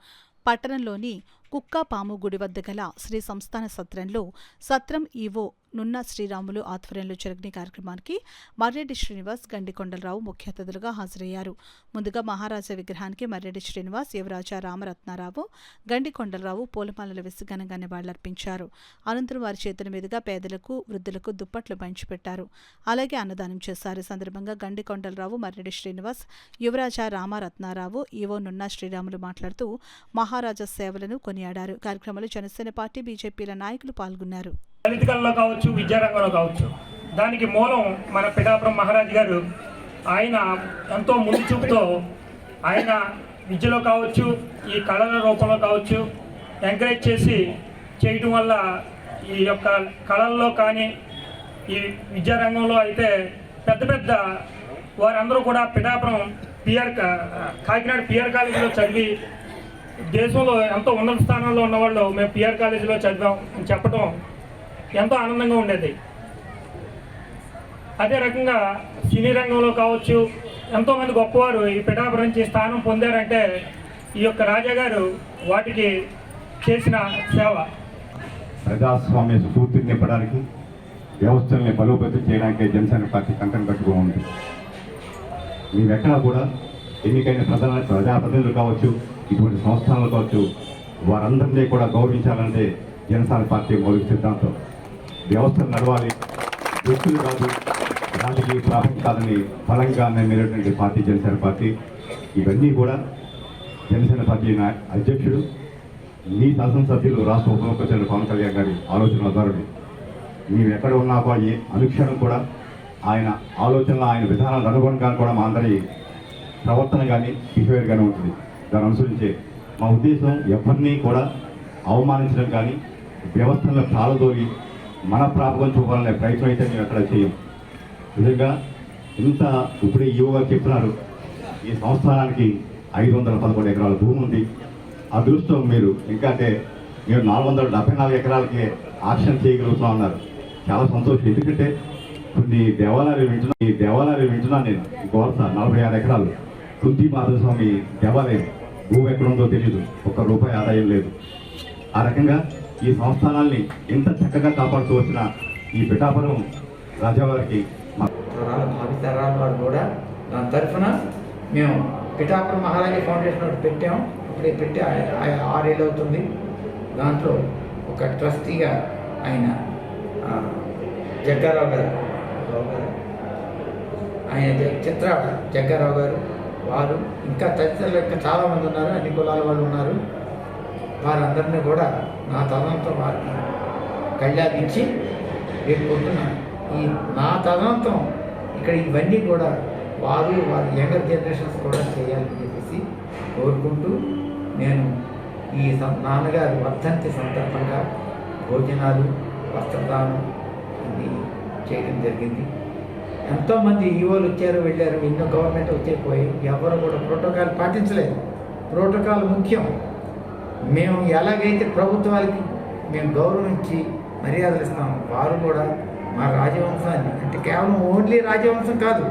పట్టణంలోని కుక్కాపాము గుడి వద్ద గల శ్రీ సంస్థాన సత్రంలో సత్రం ఈవో నున్న శ్రీరాములు ఆధ్వర్యంలో జరిగిన కార్యక్రమానికి మర్రెడ్డి శ్రీనివాస్, గండి కొండలరావు ముఖ్య అతిథులుగా హాజరయ్యారు. ముందుగా మహారాజా విగ్రహానికి మర్రెడ్డి శ్రీనివాస్, యువరాజా రామరత్నారావు, గండి కొండలరావు పూలమాలలు వేసి ఘనంగా నివాళులర్పించారు. అనంతరం వారి చేతుల మీదుగా పేదలకు, వృద్ధులకు దుప్పట్లు పంచిపెట్టారు. అలాగే అన్నదానం చేశారు. ఈ సందర్భంగా గండి కొండలరావు, మర్రెడ్డి శ్రీనివాస్, యువరాజా రామరత్నారావు, ఈవో నున్న శ్రీరాములు మాట్లాడుతూ మహారాజా సేవలను కొనియాడారు. కార్యక్రమంలో జనసేన పార్టీ, బీజేపీల నాయకులు పాల్గొన్నారు. పొలిటికల్లో కావచ్చు, విద్యారంగంలో కావచ్చు, దానికి మూలం మన పిఠాపురం మహారాజు గారు. ఆయన ఎంతో ముందు చూపుతో ఆయన విద్యలో కావచ్చు, ఈ కళల రూపంలో కావచ్చు ఎంకరేజ్ చేసి చేయటం వల్ల ఈ యొక్క కళల్లో కానీ ఈ విద్యారంగంలో అయితే పెద్ద పెద్ద వారందరూ కూడా పిఠాపురం కాకినాడ పిఆర్ కాలేజీలో చదివి దేశంలో ఎంతో ఉన్నత స్థానంలో ఉన్నవాళ్ళు మేము పిఆర్ కాలేజీలో చదివాం అని చెప్పడం ఎంతో ఆనందంగా ఉండేది. అదే రకంగా సినీ రంగంలో కావచ్చు ఎంతోమంది గొప్పవారు ఈ పిఠాపురం నుంచి స్థానం పొందారంటే ఈ యొక్క రాజా గారు వాటికి చేసిన సేవ. ప్రజాస్వామ్య స్ఫూర్తిని నింపడానికి, వ్యవస్థల్ని బలోపేతం చేయడానికి జనసేన పార్టీ కంకణం కట్టుకుని ఉంది. మేమెక్కడా కూడా ఎన్నికైన ప్రజాప్రతినిధులు కావచ్చు, ఇటువంటి సంస్థలు కావచ్చు, వారందరినీ కూడా గౌరవించాలంటే జనసేన పార్టీ మౌలిక సిద్ధాంతం. వ్యవస్థలు నడవాలి, వ్యక్తులు కాదు, రాజకీయ ప్రాపం కాదని బలంగా నమ్మినటువంటి పార్టీ జనసేన పార్టీ. ఇవన్నీ కూడా జనసేన పార్టీ అధ్యక్షుడు, మీ శాసనసభ్యులు, రాష్ట్ర ఉప ముఖ్యమంత్రి పవన్ కళ్యాణ్ గారి ఆలోచనల ద్వారా మేము ఎక్కడ ఉన్నా కూడా అనుక్షణం కూడా ఆయన ఆలోచనలు, ఆయన విధానాలు అనుగుణంగా కూడా మా అందరి ప్రవర్తన కానీ బిహేవియర్ కానీ ఉంటుంది. దాన్ని అనుసరించే మా ఉద్దేశం ఎవరిని కూడా అవమానించడం కానీ వ్యవస్థలను ప్రాలదోలి మన ప్రాపకం చూపాలనే ప్రయత్నం అయితే మేము ఎక్కడ చేయం. నిజంగా ఇంత ఇప్పుడే యువగా చెప్తున్నారు, ఈ సంస్థానానికి 511 ఎకరాల భూమి ఉంది. అదృష్టం మీరు ఇంకా అంటే మీరు 474 ఎకరాలకి ఆక్షన్ చేయగలుగుతున్నాం అన్నారు. చాలా సంతోషం. ఎందుకంటే కొన్ని దేవాలయాలు వింటున్నాను నేను. గోర్స 46 ఎకరాలు కుంతి మాధవస్వామి దేవాలయం భూమి ఎక్కడుందో తెలియదు, ₹1 ఆదాయం లేదు. ఆ రకంగా ఈ సంస్థానాల్ని ఎంత చక్కగా కాపాడుతూ వచ్చిన ఈ పిఠాపురం రాజావారికి భావితరాల వారు కూడా దాని తరఫున మేము పిఠాపురం మహారాజా ఫౌండేషన్ ఒకటి పెట్టాము. ఇప్పుడు పెట్టి 6 ఏళ్ళు అవుతుంది. దాంట్లో ఒక ట్రస్టీగా ఆయన జగ్గారావు గారు, ఆయన చిత్రాడ జగ్గారావు గారు, వారు ఇంకా తదితరులు ఇంకా చాలామంది ఉన్నారు, అన్ని కులాల వాళ్ళు ఉన్నారు. వారందరినీ కూడా నా తదనంతం వారికి కళ్యాణించి రేపు పొద్దున ఈ నా తదనంతం ఇక్కడ ఇవన్నీ కూడా వారి యంగర్ జనరేషన్స్ కూడా చేయాలని చెప్పేసి కోరుకుంటూ నేను ఈ నాన్నగారు వర్ధంతి సందర్భంగా భోజనాలు, వస్త్రదానం అన్నీ చేయడం జరిగింది. ఎంతోమంది ఈవోలు వచ్చారు, వెళ్ళారు, ఎన్నో గవర్నమెంట్ వచ్చేపోయి ఎవరు కూడా ప్రోటోకాల్ పాటించలేదు. ప్రోటోకాల్ ముఖ్యం. మేము ఎలాగైతే ప్రభుత్వాలకి మేము గౌరవించి మర్యాదలు ఇస్తాము, వారు కూడా మా రాజవంశాన్ని, అంటే కేవలం ఓన్లీ రాజవంశం కాదు,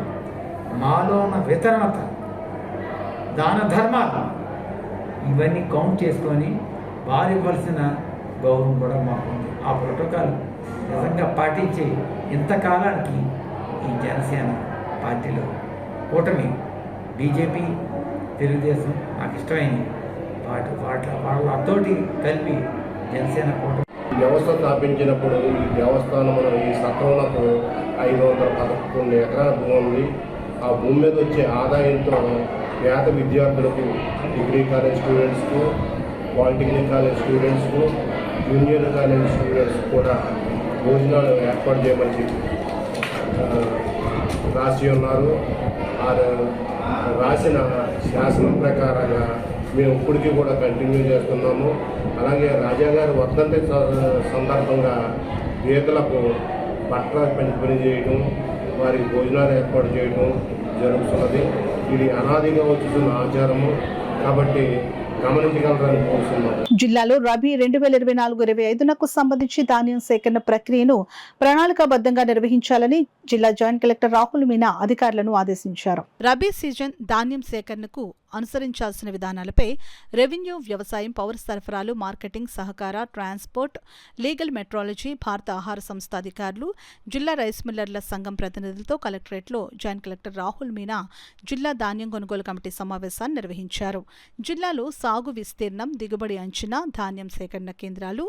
మాలో ఉన్న వితరణత, దాన ధర్మాలు ఇవన్నీ కౌంట్ చేసుకొని వారు ఇవ్వాల్సిన గౌరవం కూడా మాకు ఉంది. ఆ ప్రోటోకాల్ నిజంగా పాటించి ఇంతకాలానికి ఈ జనసేన పార్టీలో కూటమి బీజేపీ, తెలుగుదేశం నాకు ఇష్టమైనవి వాళ్ళతోటి కలిపి జనసేన కూటమి వ్యవస్థ స్థాపించినప్పుడు ఈ దేవస్థానం ఈ సత్రంలో 511 ఎకరాల భూమి ఉంది. ఆ భూమి మీద వచ్చే ఆదాయంతో పేద విద్యార్థులకు, డిగ్రీ కాలేజ్ స్టూడెంట్స్కు, పాలిటెక్నిక్ కాలేజ్ స్టూడెంట్స్కు, జూనియర్ కాలేజ్ స్టూడెంట్స్ కూడా భోజనాలు ఏర్పాటు చేయమని చెప్పి రాసి ఉన్నారు. ఆ రాసిన శాసనం ప్రకారంగా మేము ఇప్పటికీ కూడా కంటిన్యూ చేస్తున్నాము. అలాగే రాజాగారి వర్ధంతి సందర్భంగా పేదలకు బట్టలు పంపిణీ చేయడం, వారికి భోజనాలు ఏర్పాటు చేయడం జరుగుతున్నది. ఇది అనాదిగా వచ్చుతున్న ఆచారము కాబట్టి గమనించగలరని కోరుతున్నాను. జిల్లాలో రబీ 2024-25 సంబంధించి ధాన్యం సేకరణ ప్రక్రియను ప్రణాళికాబద్ధంగా నిర్వహించాలని జిల్లా జాయింట్ కలెక్టర్ రాహుల్ మీనా అధికారులను ఆదేశించారు. రబీ సీజన్ ధాన్యం సేకరణకు అనుసరించాల్సిన విధానాలపై రెవెన్యూ, వ్యవసాయం, పౌర సరఫరాలు, మార్కెటింగ్, సహకార, ట్రాన్స్పోర్ట్, లీగల్ మెట్రాలజీ, భారత ఆహార సంస్థ అధికారులు, జిల్లా రైస్ మిల్లర్ల సంఘం ప్రతినిధులతో కలెక్టరేట్లో జాయింట్ కలెక్టర్ రాహుల్ మీనా జిల్లా ధాన్యం కొనుగోలు కమిటీ సమావేశాన్ని నిర్వహించారు. జిల్లాలో సాగు విస్తీర్ణం, దిగుబడి అంచనా, ధాన్యం సేకరణ కేంద్రాలు,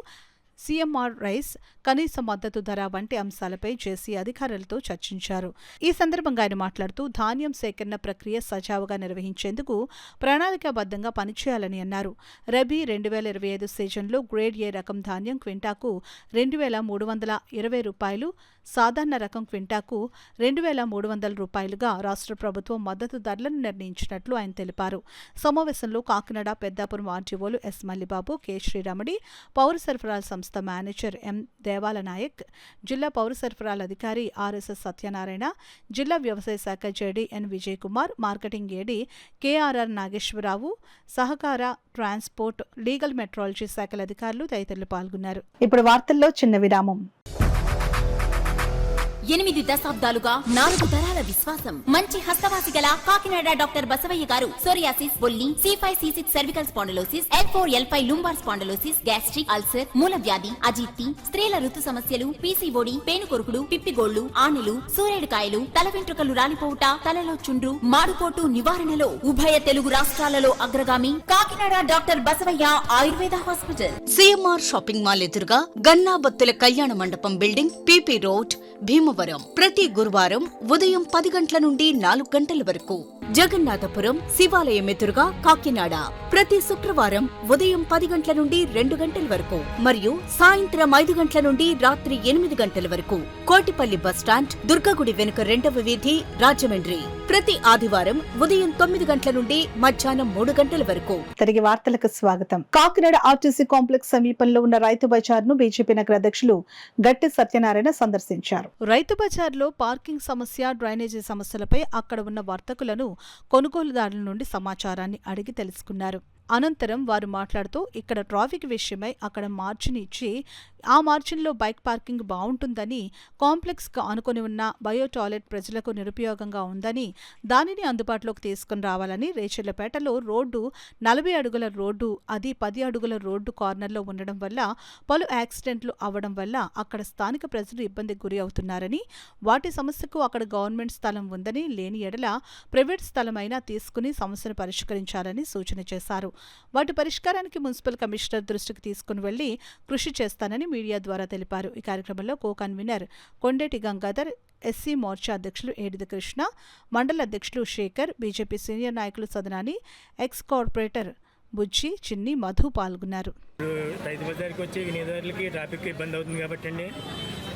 సీఎంఆర్ రైస్, కనీస మద్దతు ధర వంటి అంశాలపై జేసీ అధికారులతో చర్చించారు. ఈ సందర్భంగా ఆయన మాట్లాడుతూ ధాన్యం సేకరణ ప్రక్రియ సజావుగా నిర్వహించేందుకు ప్రణాళికాబద్ధంగా పనిచేయాలని అన్నారు. రబీ 2025 సీజన్లో గ్రేడ్ ఏ రకం ధాన్యం క్వింటాకు ₹2,320, సాధారణ రకం క్వింటాకు 2,300 రూపాయలుగా రాష్ట్ర ప్రభుత్వం మద్దతు ధరలను నిర్ణయించినట్లు ఆయన తెలిపారు. సమావేశంలో కాకినాడ పెద్దాపురం ఆర్టీఓలు ఎస్ మల్లిబాబు, కె శ్రీరాముడి, పౌర సరఫరాల సంస్థ మేనేజర్ ఎం దేవాల నాయక్, జిల్లా పౌర సరఫరాల అధికారి ఆర్ఎస్ఎస్ సత్యనారాయణ, జిల్లా వ్యవసాయ శాఖ జేడీ ఎన్ విజయ్ కుమార్, మార్కెటింగ్ ఏడీ కేఆర్ఆర్ నాగేశ్వరరావు, సహకార, ట్రాన్స్పోర్ట్, లీగల్ మెట్రాలజీ శాఖల అధికారులు తదితరులు పాల్గొన్నారు. ఇప్పుడు వార్తల్లో చిన్న విరామం. 8 దశాబ్దాలుగా 4 తరాల విశ్వాసం. మంచి హస్తవాసి గల కాకినాడ డాక్టర్ బసవయ్య గారు సోరియాసిస్, బొల్లి, C5C6 cervical spondylosis, L4L5 lumbar spondylosis, gastric, ulcer, మూలవ్యాధి, అజీర్తి, స్త్రీల ఋతు సమస్యలు, పీసీఓడి, పేనుకొరుకుడు, పిప్పిగోళ్లు, ఆనెలు, సూరేడుకాయలు, తల వెంట్రుకలు రాలిపోవుట, తలలో చుండ్రు, మాడుకోటు నివారణలో ఉభయ తెలుగు రాష్ట్రాలలో అగ్రగామి Kakinada doctor Basavayya Ayurveda hospital. CMR shopping mall ఎదురుగా గన్నాబత్తుల కళ్యాణ మండపం బిల్డింగ్, పీపీ రోడ్, భీమవరం. ప్రతి గురువారం ఉదయం 10 గంటల నుండి 4 గంటల వరకు. జగన్నాథపురం శివాలయం ఎదురుగా కాకినాడ ప్రతి శుక్రవారం ఉదయం 10 గంటల నుండి 2 గంటల వరకు మరియు సాయంత్రం 5 గంటల నుండి రాత్రి 8 గంటల వరకు. కోటిపల్లి బస్టాండ్, దుర్గగుడి వెనుక 2వ వీధి, రాజమండ్రి ప్రతి ఆదివారం ఉదయం 9 గంటల నుండి మధ్యాహ్నం 3 గంటల వరకు. తిరిగి వార్తలకు స్వాగతం. కాకినాడ ఆర్టీసీ కాంప్లెక్స్ సమీపంలో ఉన్న రైతు బజార్ను బీజేపీ నగర అధ్యక్షులు గట్టి సత్యనారాయణ సందర్శించారు. రైతు బజార్లో పార్కింగ్ సమస్య, డ్రైనేజీ సమస్యలపై అక్కడ ఉన్న వర్తకులను, కొనుగోలుదారుల నుండి సమాచారాన్ని అడిగి తెలుసుకున్నారు. అనంతరం వారు మాట్లాడుతూ ఇక్కడ ట్రాఫిక్ విషయమై అక్కడ మార్జిన్ ఇచ్చి ఆ మార్జిన్లో బైక్ పార్కింగ్ బాగుంటుందని, కాంప్లెక్స్కు ఆనుకొని ఉన్న బయో టాయిలెట్ ప్రజలకు నిరుపయోగంగా ఉందని, దానిని అందుబాటులోకి తీసుకుని రావాలని, రేచెర్లపేటలో రోడ్డు 40 అడుగుల రోడ్డు, అది 10 అడుగుల రోడ్డు కార్నర్లో ఉండడం వల్ల పలు యాక్సిడెంట్లు అవ్వడం వల్ల అక్కడ స్థానిక ప్రజలు ఇబ్బందికి గురి అవుతున్నారని, వాటి సమస్యకు అక్కడ గవర్నమెంట్ స్థలం ఉందని, లేని ఎడల ప్రైవేట్ స్థలమైనా తీసుకుని సమస్యను పరిష్కరించాలని సూచన చేశారు. వాటి పరిష్కారానికి మున్సిపల్ కమిషనర్ దృష్టికి తీసుకుని వెళ్లి కృషి చేస్తానని మీడియా ద్వారా తెలిపారు. ఈ కార్యక్రమంలో co convener Kondeti Gangadhar, SC Morcha అధ్యక్షులు ఏడిది కృష్ణ, మండల అధ్యక్షులు శేఖర్, బీజేపీ సీనియర్ నాయకులు సదనాని, ఎక్స్ కార్పొరేటర్ బుజ్జి, చిన్ని, మధు పాల్గొన్నారు. రైతు బజార్కి వచ్చే వినియోగదారులకి ట్రాఫిక్ ఇబ్బంది అవుతుంది కాబట్టి అండి,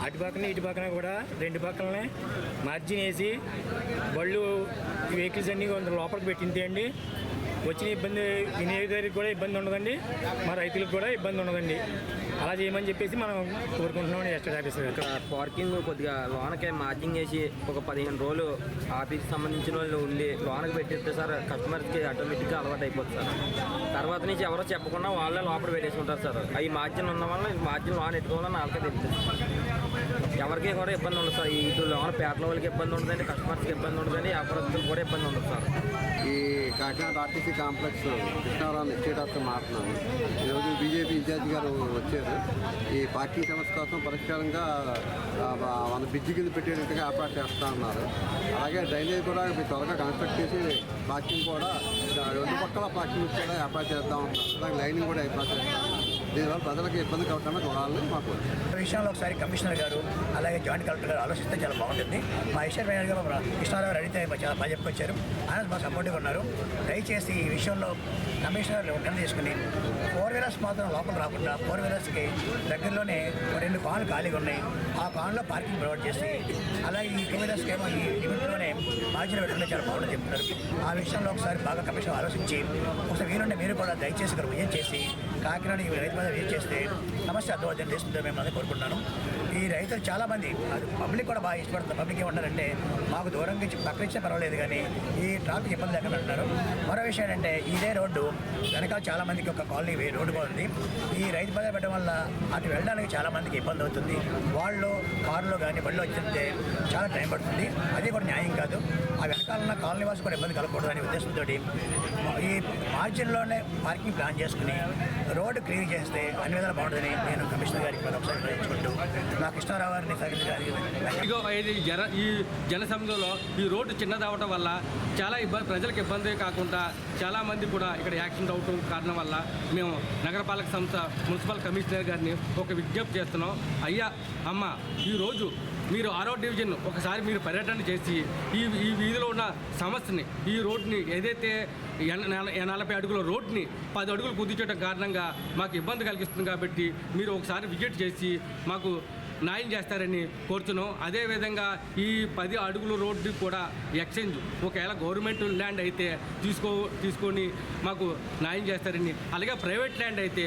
అటు పక్కన ఇటు పక్కన కూడా 2 పక్కలనే మార్జిన్ వేసి బళ్ళు వెహికల్స్ అన్నీ కొంత లోపలికి పెట్టింది అండి. వచ్చిన ఇబ్బంది వినియోగదారికి కూడా ఇబ్బంది ఉండదండి, మా రైతులకు కూడా ఇబ్బంది ఉండదండి. అలా చేయమని చెప్పేసి మనం కోరుకుంటున్నాం. ఎస్టేట్ ఆఫీసర్ ఇక్కడ పార్కింగ్ కొద్దిగా లోనకే మార్జింగ్ వేసి ఒక 15 రోజులు ఆఫీస్కి సంబంధించిన వాళ్ళు ఉండి లోనకి పెట్టేస్తే సార్ కస్టమర్స్కి ఆటోమేటిక్గా అలవాటు అయిపోతుంది సార్. తర్వాత నుంచి ఎవరో చెప్పకుండా వాళ్ళే లోపల పెట్టేసుకుంటారు సార్. అవి మార్జిన్ ఉన్న వల్ల మార్జిన్ లోన్ ఎట్టుకోవాలని వాళ్ళకే తెలుస్తుంది. ఎవరికి కూడా ఇబ్బంది ఉండదు సార్. ఇటు లోన పేటల వాళ్ళకి ఇబ్బంది ఉండదండి, కస్టమర్స్కి ఇబ్బంది ఉండదండి, వ్యాపారస్తులకు కూడా ఇబ్బంది ఉండదు సార్. ఈ Kakinada RTC complex Krishna Rao estate officer మాట్లాడుతున్నాను. ఈరోజు బీజేపీ ఇన్ఛార్జి గారు వచ్చారు. ఈ పార్కింగ్ సమస్య కోసం పరిష్కారంగా మన బ్రిడ్జి కింద పెట్టేటట్టుగా ఏర్పాటు చేస్తూ ఉన్నారు. అలాగే డ్రైనేజ్ కూడా త్వరగా కన్స్ట్రక్ట్ చేసి పార్కింగ్ కూడా 2 పక్కల పార్కింగ్ కూడా ఏర్పాటు చేద్దాం ఉన్నారు. అలాగే లైనింగ్ కూడా ఏర్పాటు చేస్తాం. దీనివల్ల ప్రజలకు ఇబ్బంది కాకుండా చూడాలని మాకు విషయంలో ఒకసారి కమిషనర్ గారు అలాగే జాయింట్ కలెక్టర్ గారు ఆలోచిస్తే చాలా బాగుంటుంది. మా ఎస్టేట్ మేనేజర్ గారు కృష్ణారావు అడిగితే చాలా బాగా చెప్పుకొచ్చారు. ఆయన మా సపోర్టివ్గా ఉన్నారు. దయచేసి ఈ విషయంలో కమిషనర్ నిర్ణయం తీసుకుని 4 వీలర్స్ మాత్రం లోపల రాకుండా 4 వీలర్స్కి దగ్గరలోనే 2 కార్లు ఖాళీగా ఉన్నాయి, ఆ కార్లో పార్కింగ్ ప్రొవైడ్ చేసి అలాగే ఈ 2 వీలర్స్కి ఏమో ఈ లిమిట్లోనే మార్జిన్ పెట్టుకుంటే చాలా బాగుంటుంది చెప్తున్నారు. ఆ విషయంలో ఒకసారి బాగా కమిషనర్ ఆలోచించి ఒకసారి వీలుంటే మీరు కూడా దయచేసి ఇక్కడ విజయం చేసి కాకినాడ ఈ రైతు మీద విజయం చేస్తే సమస్య అర్థం చేస్తుందో మేము అదే కోరుకుంటున్నాను. ఈ రైతులు చాలామంది పబ్లిక్ కూడా బాగా ఇష్టపడుతుంది. పబ్లిక్ ఏమంటారంటే మాకు దూరంగా పక్కన ఇచ్చినా పర్వాలేదు కానీ ఈ ట్రాఫిక్ ఇబ్బంది లేకుండా అంటున్నారు. మరో విషయం ఏంటంటే ఇదే రోడ్డు వెనకాల చాలామందికి ఒక కాలనీ రోడ్డు కూడా ఉంది. ఈ రైతు బజార్ పెట్టడం వల్ల అటు వెళ్ళడానికి చాలామందికి ఇబ్బంది అవుతుంది. వాళ్ళు కారులో కానీ బడిలో వచ్చితే చాలా టైం పడుతుంది. అది కూడా న్యాయం కాదు. ఆ వెనకాల ఉన్న కాలనీ వాసు కూడా ఇబ్బంది కలగకూడదు అనే ఉద్దేశంతో ఈ మార్జిన్లోనే పార్కింగ్ ప్లాన్ చేసుకుని రోడ్డు క్లియర్ చేస్తే అన్ని విధాలు బాగుంటుందని నేను కమిషనర్ గారికి ఒకసారి నిర్ణయించుకుంటూ నా కృష్ణారావు గారిని ఈ జన సమయంలో ఈ రోడ్డు చిన్నదవటం వల్ల చాలా ప్రజలకు ఇబ్బంది కాకుండా చాలామంది కూడా ఇక్కడ యాక్సిడెంట్ అవటం కారణం వల్ల మేము నగరపాలక సంస్థ మున్సిపల్ కమిషనర్ గారిని ఒక విజ్ఞప్తి చేస్తున్నాం. అయ్యా అమ్మ, ఈరోజు మీరు 6వ డివిజన్ ఒకసారి మీరు పర్యటన చేసి ఈ వీధిలో ఉన్న సమస్యని, ఈ రోడ్ని ఏదైతే 40 అడుగుల రోడ్ని 10 అడుగులు కుదించడం కారణంగా మాకు ఇబ్బంది కలిగిస్తుంది కాబట్టి మీరు ఒకసారి విజిట్ చేసి మాకు న్యాయం చేస్తారని కోరుతున్నాం. అదేవిధంగా ఈ 10 అడుగుల రోడ్డు కూడా ఎక్స్చేంజ్ ఒకవేళ గవర్నమెంట్ ల్యాండ్ అయితే తీసుకొని మాకు న్యాయం చేస్తారని, అలాగే ప్రైవేట్ ల్యాండ్ అయితే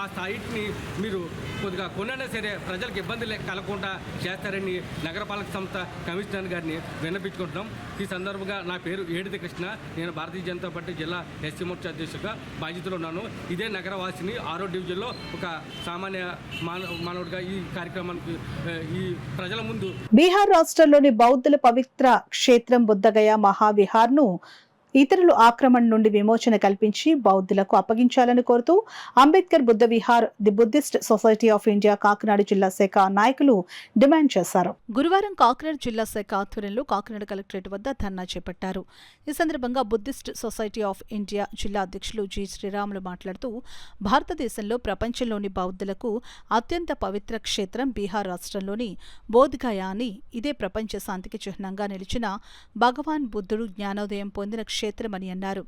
ఆ సైట్ని మీరు కొద్దిగా కొనైనా సరే ప్రజలకు ఇబ్బంది కలగకుండా చేస్తారని నగరపాలక సంస్థ కమిషనర్ గారిని విన్నపించుకుంటున్నాం. ఈ సందర్భంగా నా పేరు ఏడిది కృష్ణ. నేను భారతీయ జనతా పార్టీ జిల్లా ఎస్సీ మోర్చా అధ్యక్షుడిగా బాధ్యతలో ఉన్నాను. ఇదే నగరవాసిని 6వ డివిజన్లో ఒక సామాన్య మానవుడిగా ఈ కార్యక్రమానికి ఈ ప్రజల ముందు. బీహార్ రాష్ట్రంలోని బౌద్ధుల పవిత్ర క్షేత్రం బుద్ధగయ మహావిహార్ను ఇతరులు ఆక్రమణ నుండి విమోచన కల్పించి బౌద్ధులకు అప్పగించాలని కోరుతూ Ambedkar Buddha Vihar the Buddhist society of India Kakinada జిల్లా శాఖ నాయకులు డిమాండ్ చేశారు. గురువారం కాకినాడ జిల్లా శాఖ ఆధ్వర్యంలో కాకినాడ కలెక్టరేట్ వద్ద ధర్నా చేపట్టారు. ఈ సందర్భంగా బుద్ధిస్ట్ సొసైటీ ఆఫ్ ఇండియా జిల్లా అధ్యక్షులు జి శ్రీరాములు మాట్లాడుతూ భారతదేశంలో ప్రపంచంలోని బౌద్ధులకు అత్యంత పవిత్ర క్షేత్రం బీహార్ రాష్ట్రంలోని బోధ్గయ అని, ఇదే ప్రపంచ శాంతికి చిహ్నంగా నిలిచిన భగవాన్ బుద్ధుడు జ్ఞానోదయం పొందిన క్షేత్రమని అన్నారు.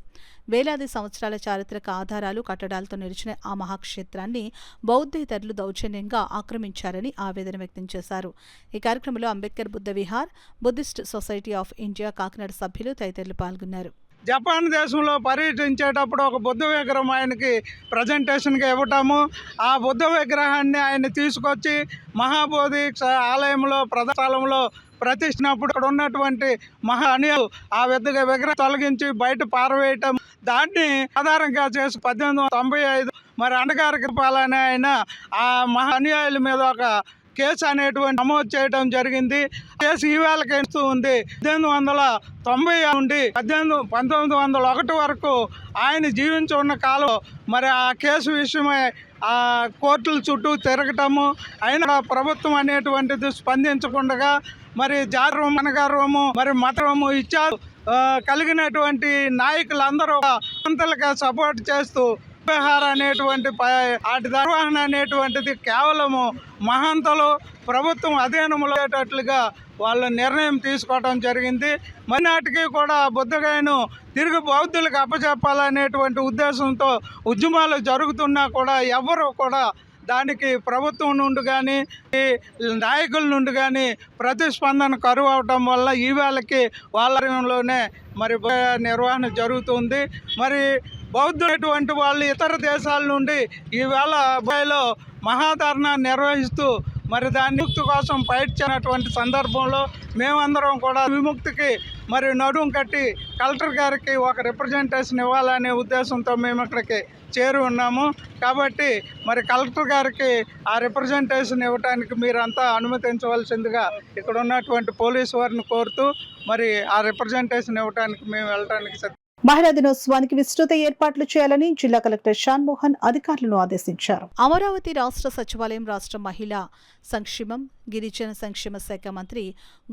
వేలాది సంవత్సరాల చారిత్రక ఆధారాలు, కట్టడాలతో నిలిచిన ఆ మహాక్షేత్రాన్ని బౌద్ధేతరులు దౌర్జన్యంగా ఆక్రమించారని ఆవేదన వ్యక్తం చేశారు. ఈ కార్యక్రమంలో Ambedkar Buddha Vihar Buddhist society of India Kakinada సభ్యులు తదితరులు పాల్గొన్నారు. జపాన్ దేశంలో పర్యటించేటప్పుడు ఒక బుద్ధ విగ్రహం ఆయనకి ప్రజెంటేషన్గా ఇవ్వటము, ఆ బుద్ధ విగ్రహాన్ని ఆయన తీసుకొచ్చి మహాబోధి ఆలయంలో ప్రధానంలో ప్రతిష్ఠినప్పుడు ఇక్కడ ఉన్నటువంటి మహా అనుయాయులు ఆ విగ్రహం తొలగించి బయట పారవేయటం, దాన్ని ఆధారంగా చేసి 1895 మరి అన్నగారికి పాలన ఆయన ఆ మహా అనుయాయుల మీద ఒక కేసు అనేటువంటి నమోదు చేయడం జరిగింది. కేసు ఈవేళకి ఇస్తూ ఉంది. 1890 నుండి 1901 వరకు ఆయన జీవించి ఉన్న కాలం మరి ఆ కేసు విషయమై ఆ కోర్టుల చుట్టూ తిరగటము, అయినా ప్రభుత్వం అనేటువంటిది స్పందించకుండా మరి జాగరూకం, అనగారము, మరి మతము ఇచ్చారు కలిగినటువంటి నాయకులందరూ అంతలుగా సపోర్ట్ చేస్తూ విహార అనేటువంటి వాటి నిర్వహణ అనేటువంటిది కేవలము మహంతలు ప్రభుత్వం అధీనంలోటట్లుగా వాళ్ళు నిర్ణయం తీసుకోవడం జరిగింది. మనాటికి కూడా బుద్ధగయను తిరిగి బౌద్ధులకు అప్పచెప్పాలనేటువంటి ఉద్దేశంతో ఉద్యమాలు జరుగుతున్నా కూడా ఎవరు కూడా దానికి ప్రభుత్వం నుండి కానీ నాయకుల నుండి కానీ ప్రతిస్పందన కరువు అవటం వల్ల ఈవేళకి వాళ్ళలోనే మరి నిర్వహణ జరుగుతుంది. మరి బౌద్ధులైనటువంటి వాళ్ళు ఇతర దేశాల నుండి ఈవేళ అబ్బాయిలో మహాధర్నా నిర్వహిస్తూ మరి దాని విముక్తి కోసం ఫైట్ చేయనటువంటి సందర్భంలో మేమందరం కూడా విముక్తికి మరి నడుం కట్టి కలెక్టర్ గారికి ఒక రిప్రజెంటేషన్ ఇవ్వాలనే ఉద్దేశంతో మేము ఇక్కడికి చేరి ఉన్నాము. కాబట్టి మరి కలెక్టర్ గారికి ఆ రిప్రజెంటేషన్ ఇవ్వడానికి మీరంతా అనుమతించవలసిందిగా ఇక్కడ ఉన్నటువంటి పోలీసు వారిని కోరుతూ మరి ఆ రిప్రజెంటేషన్ ఇవ్వడానికి మేము వెళ్ళడానికి మహిళా దినోత్సవానికి విస్తృత ఏర్పాట్లు చేయాలని జిల్లా కలెక్టర్ షాన్ మోహన్ అధికారులను ఆదేశించారు. అమరావతి రాష్ట్ర సచివాలయం రాష్ట్ర మహిళా సంక్షేమం గిరిజన సంక్షేమ శాఖ మంత్రి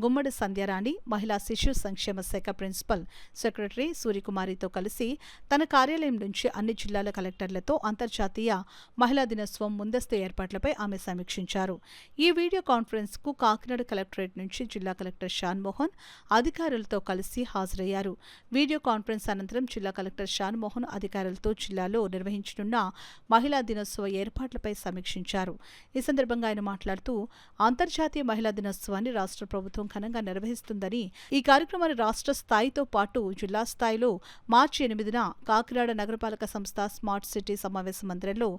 గుమ్మడి సంధ్యారాణి, మహిళా శిశు సంక్షేమ శాఖ ప్రిన్సిపల్ సెక్రటరీ సూర్యకుమారితో కలిసి తన కార్యాలయం నుంచి అన్ని జిల్లాల కలెక్టర్లతో అంతర్జాతీయ మహిళా దినోత్సవం ముందస్తు ఏర్పాట్లపై ఆమె సమీక్షించారు. ఈ వీడియో కాన్ఫరెన్స్ కు కాకినాడ కలెక్టరేట్ నుంచి జిల్లా కలెక్టర్ షాన్ మోహన్ అధికారులతో కలిసి హాజరయ్యారు. వీడియో కాన్ఫరెన్స్ అనంతరం జిల్లా కలెక్టర్ షాన్ మోహన్ అధికారులతో జిల్లాలో నిర్వహించనున్న మహిళా దినోత్సవ ఏర్పాట్లపై సమీక్షించారు. ఈ సందర్భంగా ఆయన మాట్లాడుతూ అంతర్జాతీయ మహిళా దినోత్సవాన్ని రాష్ట్ర ప్రభుత్వం ఘనంగా నిర్వహిస్తుందని, ఈ కార్యక్రమాన్ని రాష్ట్ర స్థాయితో పాటు జిల్లా స్థాయిలో మార్చి 8న కాకినాడ నగరపాలక సంస్థ స్మార్ట్ సిటీ సమావేశ మందిరంలో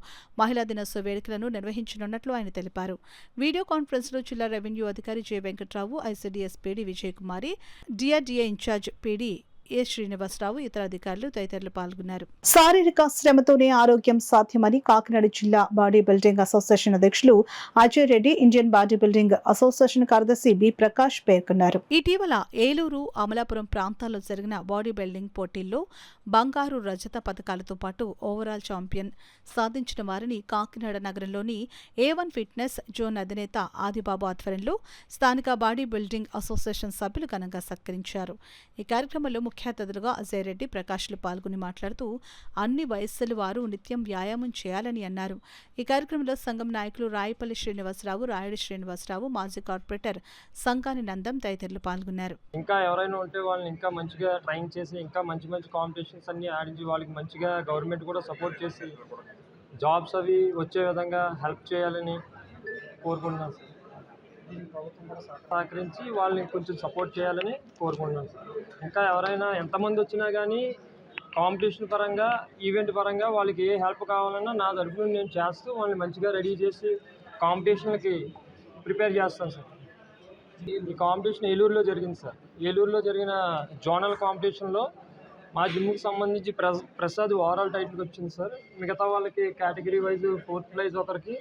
మహిళా దినోత్సవ వేడుకలను నిర్వహించనున్నట్లు ఆయన తెలిపారు. వీడియో కాన్ఫరెన్స్ లో జిల్లా రెవెన్యూ అధికారి J Venkatrao, ICDS PD Vijayakumari, DRDA incharge PD A Srinivasa Rao, ఇతర అధికారులు తదితరులు పాల్గొన్నారు. శారీరక శ్రమతోనే ఆరోగ్యం సాధ్యమని కాకినాడ జిల్లా బాడీ బిల్డింగ్ అసోసియేషన్ అధ్యక్షులు Ajay Reddy, Indian body building association కార్యదర్శి బి ప్రకాష్ పేర్కొన్నారు. ఇటీవల ఏలూరు, అమలాపురం ప్రాంతాల్లో జరిగిన బాడీ బిల్డింగ్ పోటీల్లో బంగారు, రజత పథకాలతో పాటు ఓవరాల్ ఛాంపియన్ సాధించిన వారిని కాకినాడ నగరంలోని A1 ఫిట్నెస్ జోన్ అధినేత ఆదిబాబు ఆధ్వర్యంలో స్థానిక బాడీ బిల్డింగ్ అసోసియేషన్ సభ్యులు ఘనంగా సత్కరించారు. ఈ కార్యక్రమంలో ముఖ్య అతిథులుగా అజయ్ రెడ్డి, ప్రకాష్లు పాల్గొని మాట్లాడుతూ అన్ని వయస్సుల వారు నిత్యం వ్యాయామం చేయాలని అన్నారు. ఈ కార్యక్రమంలో సంఘం నాయకులు రాయపల్లి శ్రీనివాసరావు, రాయుడి శ్రీనివాసరావు, మాజీ కార్పొరేటర్ సంగాని నందం తదితరులు పాల్గొన్నారు. ఇంకా ఎవరైనా ఉంటే వాళ్ళని ఇంకా మంచిగా ట్రైన్ చేసి ఇంకా మంచి మంచి కాంపిటీషన్స్ అన్ని ఆడించి వాళ్ళకి మంచిగా గవర్నమెంట్ కూడా సపోర్ట్ చేసి జాబ్స్ అవి వచ్చే విధంగా హెల్ప్ చేయాలని కోరుకుంటున్నాను. ప్రభుత్వం కూడా సహకరించి వాళ్ళని కొంచెం సపోర్ట్ చేయాలని కోరుకుంటున్నాను సార్. ఇంకా ఎవరైనా ఎంతమంది వచ్చినా కానీ కాంపిటీషన్ పరంగా, ఈవెంట్ పరంగా వాళ్ళకి ఏ హెల్ప్ కావాలన్నా నా తరఫున నేను చేస్తూ వాళ్ళని మంచిగా రెడీ చేసి కాంపిటీషన్కి ప్రిపేర్ చేస్తాను సార్. ఈ కాంపిటీషన్ ఏలూరులో జరిగింది సార్. ఏలూరులో జరిగిన జోనల్ కాంపిటీషన్లో మా జిమ్కి సంబంధించి ప్రసాద్ ఓవరాల్ టైటిల్కి వచ్చింది సార్. మిగతా వాళ్ళకి కేటగిరీ వైజ్ 4th ప్రైజ్ ఒకరికి,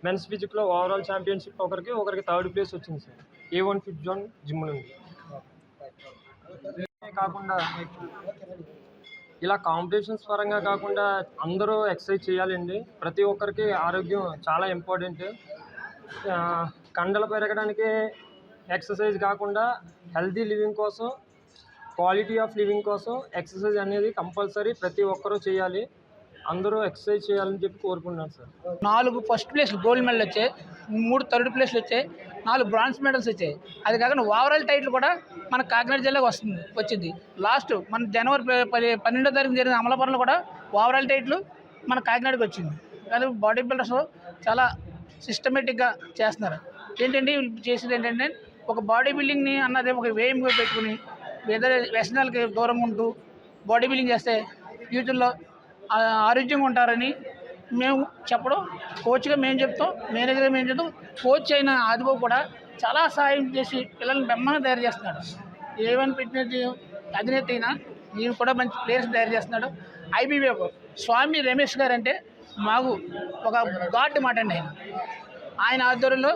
మెన్స్ ఫిజిక్లో ఓవరాల్ ఛాంపియన్షిప్ ఒకరికి 3rd ప్లేస్ వచ్చింది sir. A1 fit zone gym నుండి. కాకుండా ఇలా కాంపిటీషన్స్ పరంగా కాకుండా అందరూ ఎక్సర్సైజ్ చేయాలండి. ప్రతి ఒక్కరికి ఆరోగ్యం చాలా ఇంపార్టెంట్. కండలు పెరగడానికి ఎక్సర్సైజ్ కాకుండా హెల్తీ లివింగ్ కోసం, క్వాలిటీ ఆఫ్ లివింగ్ కోసం ఎక్సర్సైజ్ అనేది కంపల్సరీ ప్రతి ఒక్కరూ చేయాలి. అందరూ ఎక్సర్సైజ్ చేయాలని చెప్పి కోరుకుంటున్నాను sir. 4 first place gold medal వచ్చాయి, 3 థర్డ్ ప్లేస్లు వచ్చాయి, 4 బ్రాంజ్ మెడల్స్ వచ్చాయి. అది కాకుండా ఓవరాల్ టైటిల్ కూడా మన కాకినాడ జిల్లాకు వచ్చింది. లాస్ట్ మన జనవరి 12వ తారీఖు జరిగిన అమలాపురంలో కూడా ఓవరాల్ టైటిల్ మన కాకినాడకి వచ్చింది. కానీ బాడీ బిల్డర్స్ చాలా సిస్టమేటిక్గా చేస్తున్నారు. ఏంటంటే చేసేది ఏంటంటే ఒక బాడీ బిల్డింగ్ని అన్నది ఒక వేయంగా పెట్టుకుని ఇతర వ్యసనాలకి దూరంగా ఉంటూ బాడీ బిల్డింగ్ చేస్తే ఫ్యూచర్లో ఆరోగ్యంగా ఉంటారని మేము చెప్పడం, కోచ్గా మేము చెప్తాం, మేనేజర్గా మేము చెప్తాం. కోచ్ అయిన ఆదిబాబు కూడా చాలా సహాయం చేసి పిల్లల్ని బ్రహ్మాండంగా తయారు చేస్తున్నాడు. A1 ఫిట్నెస్ అధినేత అయినా నేను కూడా మంచి ప్లేయర్స్ తయారు చేస్తున్నాడు. IBF స్వామి రమేష్ గారు అంటే మాకు ఒక గాడ్ మాట అండి. ఆయన ఆధ్వర్యంలో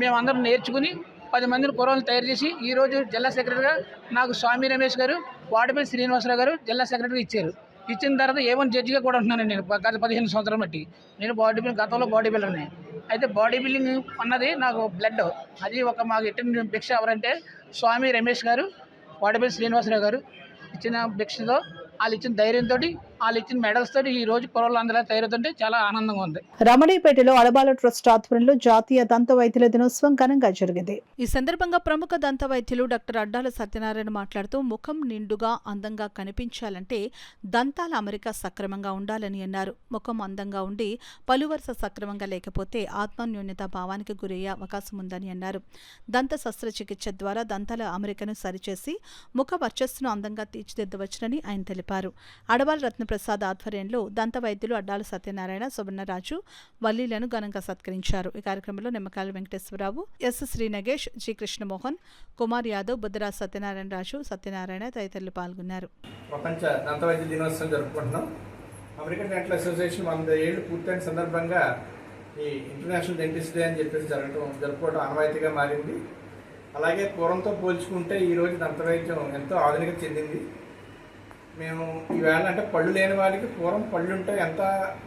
మేమందరం నేర్చుకుని 10 మందిని కుర్రాళ్ళని తయారు చేసి ఈరోజు జిల్లా సెక్రటరీగా నాకు స్వామి రమేష్ గారు, వాడపల్లి శ్రీనివాసరావు గారు జిల్లా సెక్రటరీగా ఇచ్చారు. ఇచ్చిన తర్వాత A1 జడ్జిగా కూడా ఉంటున్నానండి నేను గత 15 సంవత్సరాలు బట్టి. నేను గతంలో బాడీ బిల్డర్ని. అయితే బాడీ బిల్డింగ్ అన్నది నాకు బ్లడ్. అది ఒక మాకు ఎట్టిన భిక్ష ఎవరంటే స్వామి రమేష్ గారు, వాడపల్లి శ్రీనివాసరావు గారు ఇచ్చిన భిక్షతో, వాళ్ళు ఇచ్చిన ధైర్యంతో, వాళ్ళు ఇచ్చిన మెడల్స్ తోటి ఈ రోజు కుర్రోళ్ళు అందరూ తయారవుతుంటే చాలా ఆనందంగా ఉంది. రమణీపేటలో అలబాల ట్రస్ట్ ఆధ్వర్యంలో జాతీయ దంత వైద్యుల దినోత్సవం ఘనంగా జరిగింది. ఈ సందర్భంగా ప్రముఖ దంత వైద్యులు డాక్టర్ అడ్డాల సత్యనారాయణ మాట్లాడుతూ ముఖం నిండుగా అందంగా కనిపించాలంటే దంతాల అమరిక సక్రమంగా ఉండాలని అన్నారు. ముఖం అందంగా ఉండి పలువరుస సక్రమంగా లేకపోతే ఆత్మన్యూన్యత భావానికి గురయ్యే అవకాశం ఉందని అన్నారు. దంత శస్త్రచికిత్స ద్వారా దంతాల అమరికను సరిచేసి ముఖ వర్చస్సును అందంగా తీర్చిదిద్దవచ్చునని ఆయన తెలిపారు. అడబాల రత్నప్రసాద్ ఆధ్వర్యంలో దంత వైద్యులు అడ్డాల సత్యనారాయణ, సువర్ణరాజు, వల్లీలను ఘనంగా సత్కరించారు. ఈ కార్యక్రమంలో నిమ్మకాయల వెంకటేశ్వరరావు, ఎస్ శ్రీనగేష్, జి కృష్ణమోహన్, కుమార్ యాదవ్, బుద్ధరాజ్ సత్యనారాయణ రాజు, సత్యనారాయణ తదితరులు పాల్గొన్నారు. ప్రపంచ దంత వైద్య దినోత్సవం జరుపుకుంటున్నాం. అమెరికన్ డెంటల్ అసోసియేషన్ 100 ఏళ్ళు పూర్తయిన సందర్భంగా ఈ ఇంటర్నేషనల్ డెంటిస్ట్ డే అని చెప్పేసి జరుపుకోవడం ఆనవాయితీగా మారింది. అలాగే పూర్వంతో పోల్చుకుంటే ఈరోజు దంత వైద్యం ఎంతో ఆధునికత చెందింది. మేము ఈవేళ అంటే పళ్ళు లేని వారికి పూర్వం పళ్ళు ఉంటే ఎంత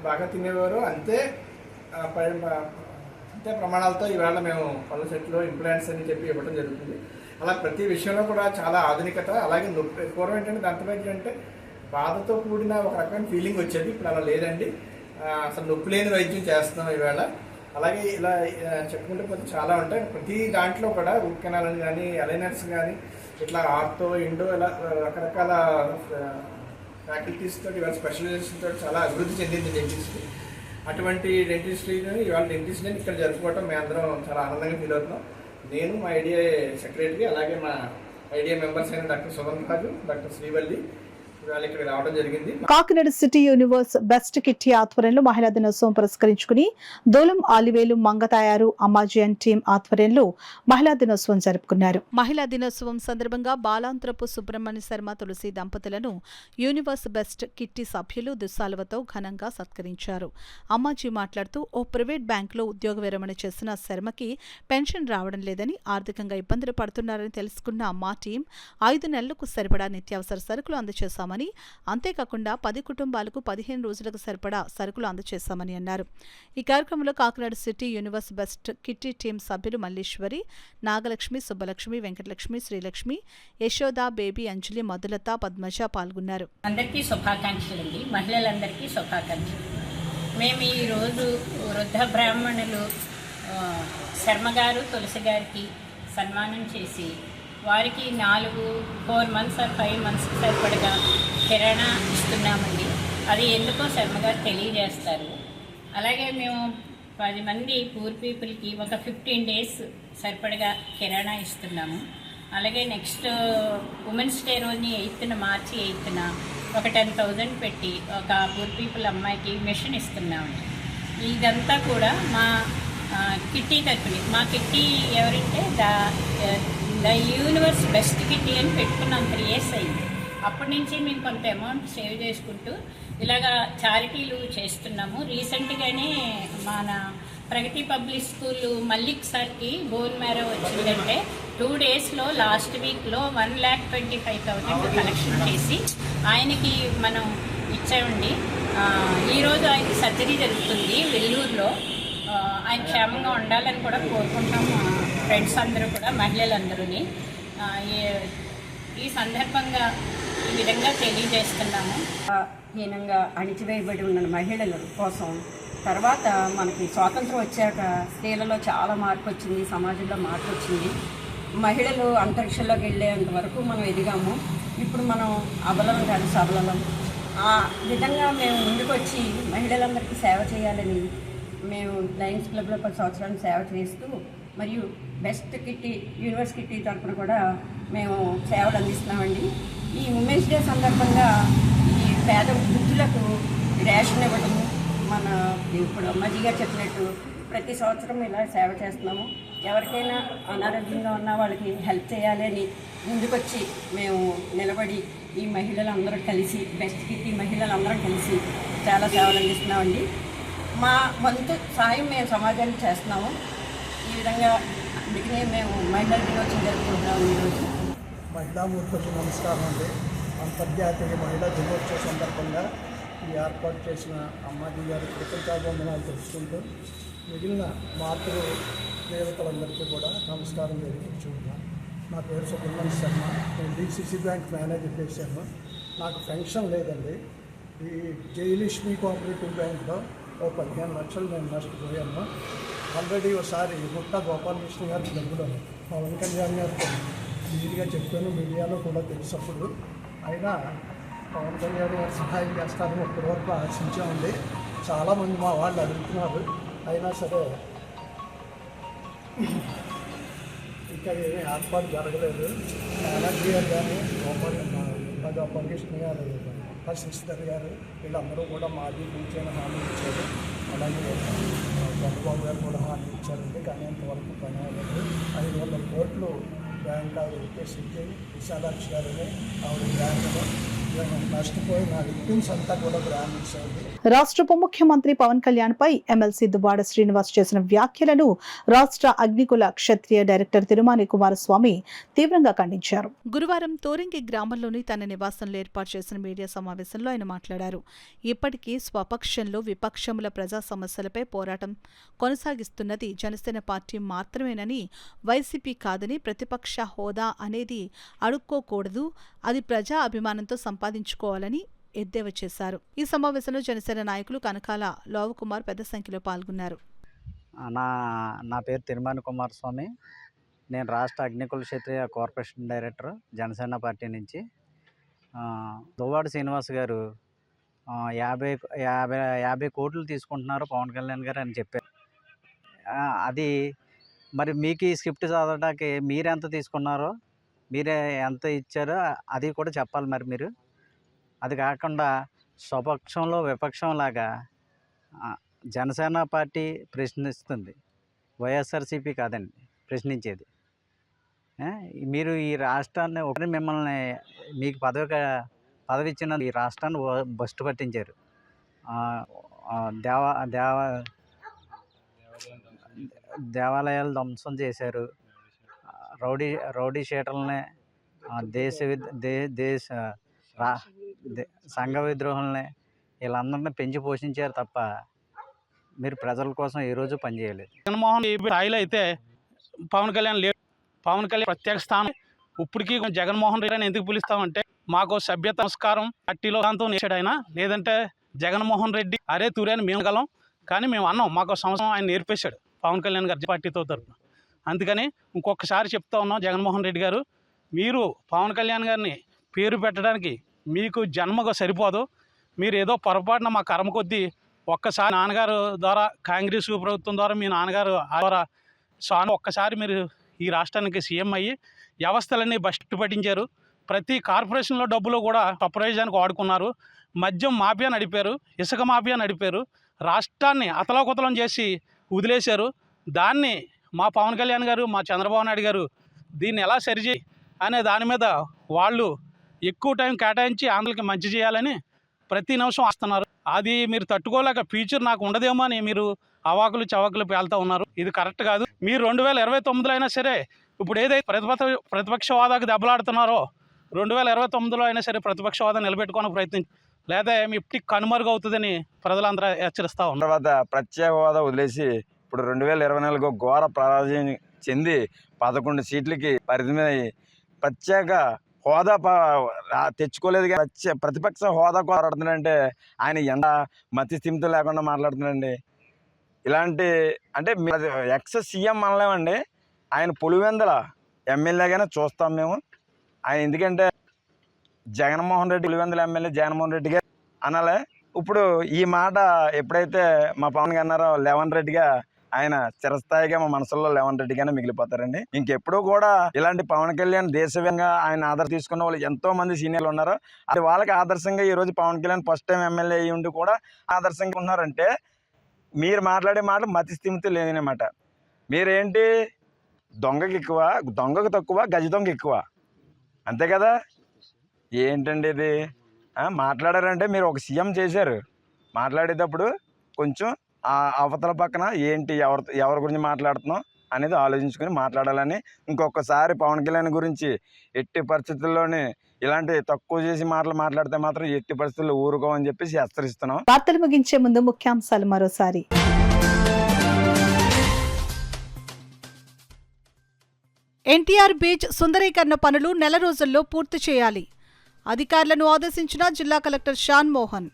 బాగా తినేవారో అంతే ప్రమాణాలతో ఈవేళ మేము పళ్ళ సెట్లో ఇంప్లాంట్స్ అని చెప్పి ఇవ్వడం జరుగుతుంది. అలా ప్రతి విషయంలో కూడా చాలా ఆధునికత. అలాగే నొప్పి, పూర్వం ఏంటంటే దంత వైద్యం అంటే బాధతో కూడిన ఒక రకమైన ఫీలింగ్ వచ్చేది. ఇప్పుడు అలా లేదండి. అసలు నొప్పి లేని వైద్యం చేస్తున్నాం ఈవేళ. అలాగే ఇలా చెప్పుకుంటే పోతే చాలా ఉంటాయి. ప్రతి దాంట్లో కూడా రూట్ కెనాల్ కానీ, అలైనర్స్ కానీ, ఇట్లా ఆర్తో, ఇండో, ఇలా రకరకాల ఫ్యాకల్టీస్ తోటి ఇవాళ స్పెషలైజేషన్ తోటి చాలా అభివృద్ధి చెందింది డెంటిస్ట్రీ. అటువంటి డెంటిస్ట్రీని ఇవాళ డెంటిస్ట్ని ఇక్కడ జరుపుకోవటం మేము అందరం చాలా ఆనందంగా ఫీల్ అవుతున్నాం. నేను, మా ఐడియా సెక్రటరీ, అలాగే మా ఐడియా మెంబర్స్ అయిన డాక్టర్ సువర్ణరాజు, డాక్టర్ శ్రీవల్లి ఇక్కడ రావడం జరిగింది. Kakinada city universe best kitty ఆధ్వర్యంలో మహిళా దినోత్సవం పురస్కరించుకుని దూలం ఆలివేలు మంగతాయారు అమ్మాజీ అండ్ టీం ఆధ్వర్యంలో మహిళా దినోత్సవం జరుపుకున్నారు. మహిళా దినోత్సవం సందర్భంగా బాలాంత్రపు సుబ్రహ్మణ్య శర్మ, తులసి దంపతులను యూనివర్స్ బెస్ట్ కిట్టి సభ్యులు దుస్సాలువతో ఘనంగా సత్కరించారు. అమ్మాజీ మాట్లాడుతూ ఓ ప్రైవేట్ బ్యాంకులో ఉద్యోగ విరమణ చేసిన శర్మకి పెన్షన్ రావడం లేదని, ఆర్థికంగా ఇబ్బందులు పడుతున్నారని తెలుసుకున్న మా టీం 5 నెలలకు సరిపడా నిత్యావసర సరుకులు అందజేశామని, అంతేకాకుండా 10 కుటుంబాలకు 15 రోజులకు సరిపడా సరుకులు అందజేశామని అన్నారు. ఈ కార్యక్రమంలో Kakinada city universe best kitty team సభ్యులు మల్లీశ్వరి, నాగలక్ష్మి, సుబ్బలక్ష్మి, వెంకటలక్ష్మి, శ్రీలక్ష్మి, యశోద, బేబీ, అంజలి, మధులత, పద్మజ పాల్గొన్నారు. అందరికీ శుభాకాంక్షలు అండి. మహిళలందరికీ శుభాకాంక్షలు. మేము ఈరోజు వృద్ధ బ్రాహ్మణులు శర్మ గారు, తులసి గారికి సన్మానం చేసి వారికి 4 months or 5 months సరిపడగా కిరాణా ఇస్తున్నామండి. అది ఎందుకో శర్మ గారు తెలియజేస్తారు. అలాగే మేము 10 మంది పూర్ పీపుల్కి ఒక 15 డేస్ సరిపడగా కిరాణా ఇస్తున్నాము. అలాగే నెక్స్ట్ ఉమెన్స్ డే రోజుని 8th మార్చి 8th ఒక 10,000 పెట్టి ఒక పూర్ పీపుల్ అమ్మాయికి మిషన్ ఇస్తున్నామండి. ఇదంతా కూడా మా కిట్టి తరపుని. మా కిట్టి ఎవరంటే ద యూనివర్స్ బెస్ట్ కిట్టి అని పెట్టుకున్నాం. 3 years అయింది. అప్పటి నుంచి మేము కొంత అమౌంట్ సేవ్ చేసుకుంటూ ఇలాగా చారిటీలు చేస్తున్నాము. రీసెంట్గానే మన ప్రగతి పబ్లిక్ స్కూల్ మల్లిక్ సార్కి బోన్ మ్యారో వచ్చిందంటే 2 daysలో లాస్ట్ వీక్లో 1,25,000 కలెక్షన్ చేసి ఆయనకి మనం ఇచ్చామండి. ఈరోజు ఆయనకి సర్జరీ జరుగుతుంది వెల్లూరులో. ఆయన క్షేమంగా ఉండాలని కూడా కోరుకుంటాము. ఫ్రెండ్స్ అందరూ కూడా, మహిళలందరూని ఈ సందర్భంగా ఈ విధంగా తెలియజేస్తున్నాము. హీనంగా అణిచివేయబడి ఉన్న మహిళల కోసం తర్వాత మనకి స్వాతంత్రం వచ్చాక స్త్రీలలో చాలా మార్పు వచ్చింది, సమాజంలో మార్పు వచ్చింది. మహిళలు అంతరిక్షంలోకి వెళ్ళేంత వరకు మనం ఎదిగాము. ఇప్పుడు మనం అబలం కాదు సబలం. ఆ విధంగా మేము ముందుకొచ్చి మహిళలందరికీ సేవ చేయాలని మేము లయన్స్ క్లబ్లో 10 సంవత్సరాలు సేవ చేస్తూ మరియు బెస్ట్ కిట్టి యూనివర్స్ కిట్టి తరఫున కూడా మేము సేవలు అందిస్తున్నామండి. ఈ ఉమెన్స్ డే సందర్భంగా ఈ పేద వృద్ధులకు రేషన్ ఇవ్వడము, మన ఇప్పుడు అమ్మాజీ గారు చెప్పినట్టు ప్రతి సంవత్సరం ఇలా సేవ చేస్తున్నాము. ఎవరికైనా అనారోగ్యంగా ఉన్న వాళ్ళకి హెల్ప్ చేయాలి అని ముందుకొచ్చి మేము నిలబడి ఈ మహిళలందరూ కలిసి బెస్ట్ కిట్టి మహిళలందరం కలిసి చాలా సేవలు అందిస్తున్నామండి. మా వంతు సాయం మేము సమాజానికి చేస్తున్నాము. ఈ విధంగా అందుకనే మేము మహిళా దినోత్సవం జరుపుకుంటున్నాము. ఈరోజు మహిళా మూర్ఖులకు నమస్కారం అండి. అంతర్జాతీయ మహిళా దినోత్సవ సందర్భంగా ఈ ఏర్పాటు చేసిన అమ్మాజీ గారి కృతజ్ఞతావందనాలు తెలుసుకుంటూ మిగిలిన మాతృ దేవతలందరికీ కూడా నమస్కారం తెలియజేస్తున్నాను. నా పేరు సుబ్రహ్మణ్య శర్మ. నేను DCC బ్యాంక్ మేనేజర్ చేశాను. నాకు పెన్షన్ లేదండి. ఈ జయలక్ష్మి కోఆపరేటివ్ బ్యాంక్లో 15 లక్షలు నేను నష్టపోయాను. ఆల్రెడీ ఒకసారి ముట్ట గోపాలకృష్ణ గారికి డబ్బులు పవన్ కళ్యాణ్ గారితో క్లియర్గా చెప్పాను, మీడియాలో కూడా తెలిసినప్పుడు. అయినా పవన్ కళ్యాణ్ గారు సహాయం చేస్తారని ఇప్పటివరకు ఆశించామండి. చాలామంది మా వాళ్ళు అడుగుతున్నారు. అయినా సరే ఇంకా ఏమీ ఏర్పాటు జరగలేదు. ఎనర్జీ గారు కానీ గోపాలకృష్ణ గారు, సిస్టర్ గారు వీళ్ళందరూ కూడా మాది కూర్చొని హామీ ఇచ్చారు. అలాగే చంద్రబాబు గారు కూడా హామీ ఇచ్చారండి. కానీ అంతవరకు పని అవ్వలేదు. 500 కోట్లు బ్యాంక్ ఆవిడ ఇచ్చేసి విశాలాక్షి గారిని ఆవిడ బ్యాంకులో నష్టపోయిన విక్టిమ్స్ అంతా కూడా బ్రాండ్స్ అయింది. రాష్ట్ర ఉప ముఖ్యమంత్రి పవన్ కళ్యాణ్ పై ఎమ్మెల్సీ దువ్వాడ శ్రీనివాస్ చేసిన వ్యాఖ్యలను రాష్ట్ర అగ్నికుల క్షత్రియ డైరెక్టర్ తిరుమాని కుమారస్వామి తీవ్రంగా ఖండించారు. గురువారం తోరింగి గ్రామంలోని తన నివాసంలో ఏర్పాటు చేసిన మీడియా సమావేశంలో ఆయన మాట్లాడారు. ఇప్పటికీ స్వపక్షంలో విపక్షముల ప్రజా సమస్యలపై పోరాటం కొనసాగిస్తున్నది జనసేన పార్టీ మాత్రమేనని, వైసీపీ కాదని, ప్రతిపక్ష హోదా అనేది అడుక్కోకూడదు, అది ప్రజా అభిమానంతో సంపాదించుకోవాలని ఎద్దేవా చేశారు. ఈ సమావేశంలో జనసేన నాయకులు కనకాల లోవకుమార్ పెద్ద సంఖ్యలో పాల్గొన్నారు. నా పేరు తిరుమాని కుమారస్వామి. నేను రాష్ట్ర అగ్నికుల క్షత్రియ కార్పొరేషన్ డైరెక్టర్ జనసేన పార్టీ నుంచి. దువ్వాడ శ్రీనివాస్ గారు 50 కోట్లు తీసుకుంటున్నారు పవన్ కళ్యాణ్ గారు అని చెప్పారు. అది మరి మీకు ఈ స్క్రిప్ట్ చదవడానికి మీరు ఎంత తీసుకున్నారో, మీరే ఎంత ఇచ్చారో అది కూడా చెప్పాలి. మరి మీరు అది కాకుండా స్వపక్షంలో విపక్షంలాగా జనసేన పార్టీ ప్రశ్నిస్తుంది, వైఎస్ఆర్సీపీ కాదండి ప్రశ్నించేది. మీరు ఈ రాష్ట్రాన్ని ఒకరి మిమ్మల్ని మీకు పదవి ఇచ్చిన ఈ రాష్ట్రాన్ని బస్టు పట్టించారు. దేవాలయాలు ధ్వంసం చేశారు. రౌడీ షీటర్లని, సంఘ విద్రోహుల్ని వీళ్ళందరినీ పెంచి పోషించారు తప్ప మీరు ప్రజల కోసం ఏ రోజు పనిచేయలేదు. జగన్మోహన్ స్థాయిలో అయితే పవన్ కళ్యాణ్ లేడు. పవన్ కళ్యాణ్ ప్రత్యేక స్థానం. ఇప్పటికీ జగన్మోహన్ రెడ్డి అని ఎందుకు పిలుస్తామంటే మాకు సభ్యత సంస్కారం పార్టీలో నేర్చాడు ఆయన. లేదంటే జగన్మోహన్ రెడ్డి అరే తూరే అని మేము గలం, కానీ మేము అన్నాం మాకు సంవత్సరం ఆయన నేర్పేశాడు పవన్ కళ్యాణ్ గారి పార్టీతో తరఫున. అందుకని ఇంకొకసారి చెప్తా ఉన్నాం, జగన్మోహన్ రెడ్డి గారు మీరు పవన్ కళ్యాణ్ గారిని పేరు పెట్టడానికి మీకు జన్మగా సరిపోదు. మీరు ఏదో పొరపాటున మా కర్మ కొద్దీ ఒక్కసారి నాన్నగారు ద్వారా కాంగ్రెస్ ప్రభుత్వం ద్వారా మీ నాన్నగారు ద్వారా ఒక్కసారి మీరు ఈ రాష్ట్రానికి సీఎం అయ్యి వ్యవస్థలన్నీ బస్టు పట్టించారు. ప్రతి కార్పొరేషన్లో డబ్బులు కూడా ప్రయోజనానికి వాడుకున్నారు. మద్యం మాఫియా నడిపారు, ఇసుక మాఫియా నడిపారు, రాష్ట్రాన్ని అతలాకుతలం చేసి వదిలేశారు. దాన్ని మా పవన్ కళ్యాణ్ గారు, మా చంద్రబాబు నాయుడు గారు దీన్ని ఎలా సరిచేయి అనే దాని మీద వాళ్ళు ఎక్కువ టైం కేటాయించి ఆంధ్రకి మంచి చేయాలని ప్రతి నిమిషం వస్తున్నారు. అది మీరు తట్టుకోలేక ఫ్యూచర్ నాకు ఉండదేమో అని మీరు అవాకులు చవాకులు పేలుతూ ఉన్నారు. ఇది కరెక్ట్ కాదు. మీరు 2029లో అయినా సరే ఇప్పుడు ఏదైతే ప్రతిపక్ష హోదాకు దెబ్బలాడుతున్నారో 2029లో అయినా సరే ప్రతిపక్ష హోదా నిలబెట్టుకోవడానికి ప్రయత్నించి, లేదా మీ కనుమరుగు అవుతుందని ప్రజలందరూ హెచ్చరిస్తూ ఉన్నారు. తర్వాత ప్రత్యేక హోదా వదిలేసి ఇప్పుడు 2024 ఘోర పరాజయం చెంది 11 సీట్లకి పరిధి మీద ప్రత్యేక హోదా తెచ్చుకోలేదు. ప్రతిపక్ష హోదా మాట్లాడుతున్నాడంటే ఆయన ఎంత మతి స్థిమితం లేకుండా మాట్లాడుతున్నాడండి. ఇలాంటి అంటే ఎక్స్ సీఎం అనలేమండి, ఆయన పులివెందుల ఎమ్మెల్యేగానే చూస్తాం మేము. ఆయన ఎందుకంటే జగన్మోహన్ రెడ్డి పులివెందుల ఎమ్మెల్యే జగన్మోహన్ రెడ్డిగా అనాలే. ఇప్పుడు ఈ మాట ఎప్పుడైతే మా పవన్ గారు అన్నారో లెవెన్ రెడ్డిగా ఆయన చిరస్థాయిగా మా మనసులో లెవెన్ రెడ్డిగానే మిగిలిపోతారండి. ఇంకెప్పుడు కూడా ఇలాంటి పవన్ కళ్యాణ్ దేశవ్యంగా ఆయన ఆదర్శ తీసుకున్న వాళ్ళు ఎంతో మంది సీనియర్లు ఉన్నారు. అది వాళ్ళకి ఆదర్శంగా ఈరోజు Pawan Kalyan first time MLA అయ్యి ఉండి కూడా ఆదర్శంగా ఉన్నారంటే మీరు మాట్లాడే మాటలు మతి స్థిమితం లేదన్నమాట. మీరేంటి దొంగకి ఎక్కువ, దొంగకు తక్కువ, గజ దొంగ ఎక్కువ, అంతే కదా. ఏంటండి ఇది మాట్లాడారంటే మీరు ఒక సీఎం చేశారు, మాట్లాడేటప్పుడు కొంచెం ఆ అవతల పక్కన ఏంటి ఎవరి గురించి మాట్లాడుతున్నాం అనేది ఆలోచించుకొని మాట్లాడాలని. ఇంకొకసారి పవన్ కళ్యాణ్ గురించి ఎట్టి పరిస్థితుల్లోనే ఇలాంటి తక్కువ చేసి మాట్లాడితే మాత్రం ఎట్టి పరిస్థితుల్లో ఊరుకోమని చెప్పేసి హెచ్చరిస్తున్నాం. వార్తలు ముగించే ముందు ముఖ్యాంశాలు మరోసారి. ఎన్టీఆర్ బీచ్ సుందరీకరణ పనులు నెల రోజుల్లో పూర్తి చేయాలి. అధికారులను ఆదేశించిన జిల్లా కలెక్టర్ షాన్ మోహన్.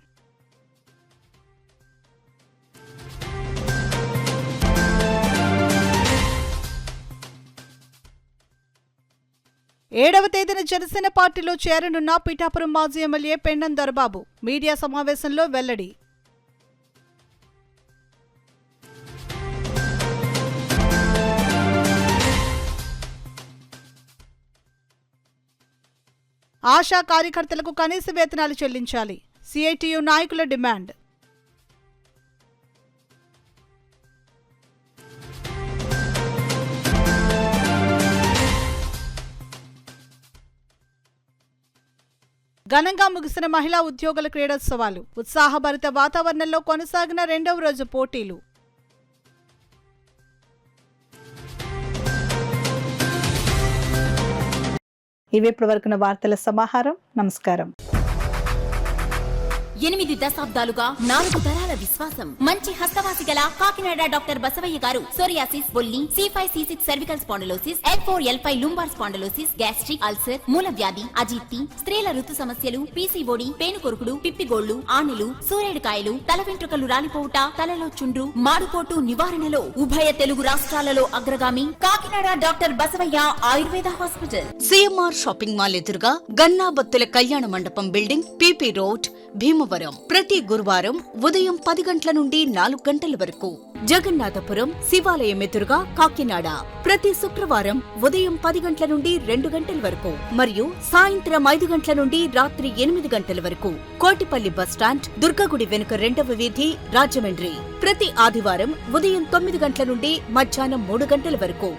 ఏడవ తేదీన జనసేన పార్టీలో చేరనున్న పిఠాపురం మాజీ ఎమ్మెల్యే పెండం దొరబాబు మీడియా సమావేశంలో వెల్లడి. ఆశా కార్యకర్తలకు కనీస వేతనాలు చెల్లించాలి. సిఐటియు నాయకుల డిమాండ్. ఘనంగా ముగిసిన మహిళా ఉద్యోగుల క్రీడోత్సవాలు. ఉత్సాహభరిత వాతావరణంలో కొనసాగిన రెండవ రోజు పోటీలు. ఇవి ఇప్పటివరకున వార్తల సమాహారం. నమస్కారం. 8 దశాబ్దాలుగా 4 తరాల విశ్వాసం. మంచి హస్తవాసి గల కాకినాడ డాక్టర్ బసవయ్య గారు సోరియాసిస్, బొల్లి, C5C6 cervical spondylosis, L4L5 lumbar spondylosis, gastric ulcer, మూల వ్యాధి, అజీర్తి, స్త్రీల ఋతు సమస్యలు, PCOD, పేనుకొరుకుడు, పిప్పిగోళ్లు, ఆనెలు, సూరేడుకాయలు, తల వెంట్రుకలు రాలిపోవుట, తలలో చుండ్రు, మాడుకోటు నివారణలో ఉభయ తెలుగు రాష్ట్రాలలో అగ్రగామి Kakinada doctor Basavayya Ayurveda hospital. CMR shopping mall ఎదురుగా గన్నాబత్తుల కళ్యాణ మండపం బిల్డింగ్, PP రోడ్, భీమవరం. ప్రతి గురువారం ఉదయం 10 గంటల నుండి 4 గంటల వరకు. జగన్నాథపురం శివాలయం ఎదురుగా కాకినాడ ప్రతి శుక్రవారం ఉదయం 10 గంటల నుండి 2 గంటల వరకు మరియు సాయంత్రం 5 గంటల నుండి రాత్రి 8 గంటల వరకు. కోటిపల్లి బస్టాండ్, దుర్గగుడి వెనుక 2వ వీధి, రాజమండ్రి ప్రతి ఆదివారం ఉదయం 9 గంటల నుండి మధ్యాహ్నం 3 గంటల వరకు.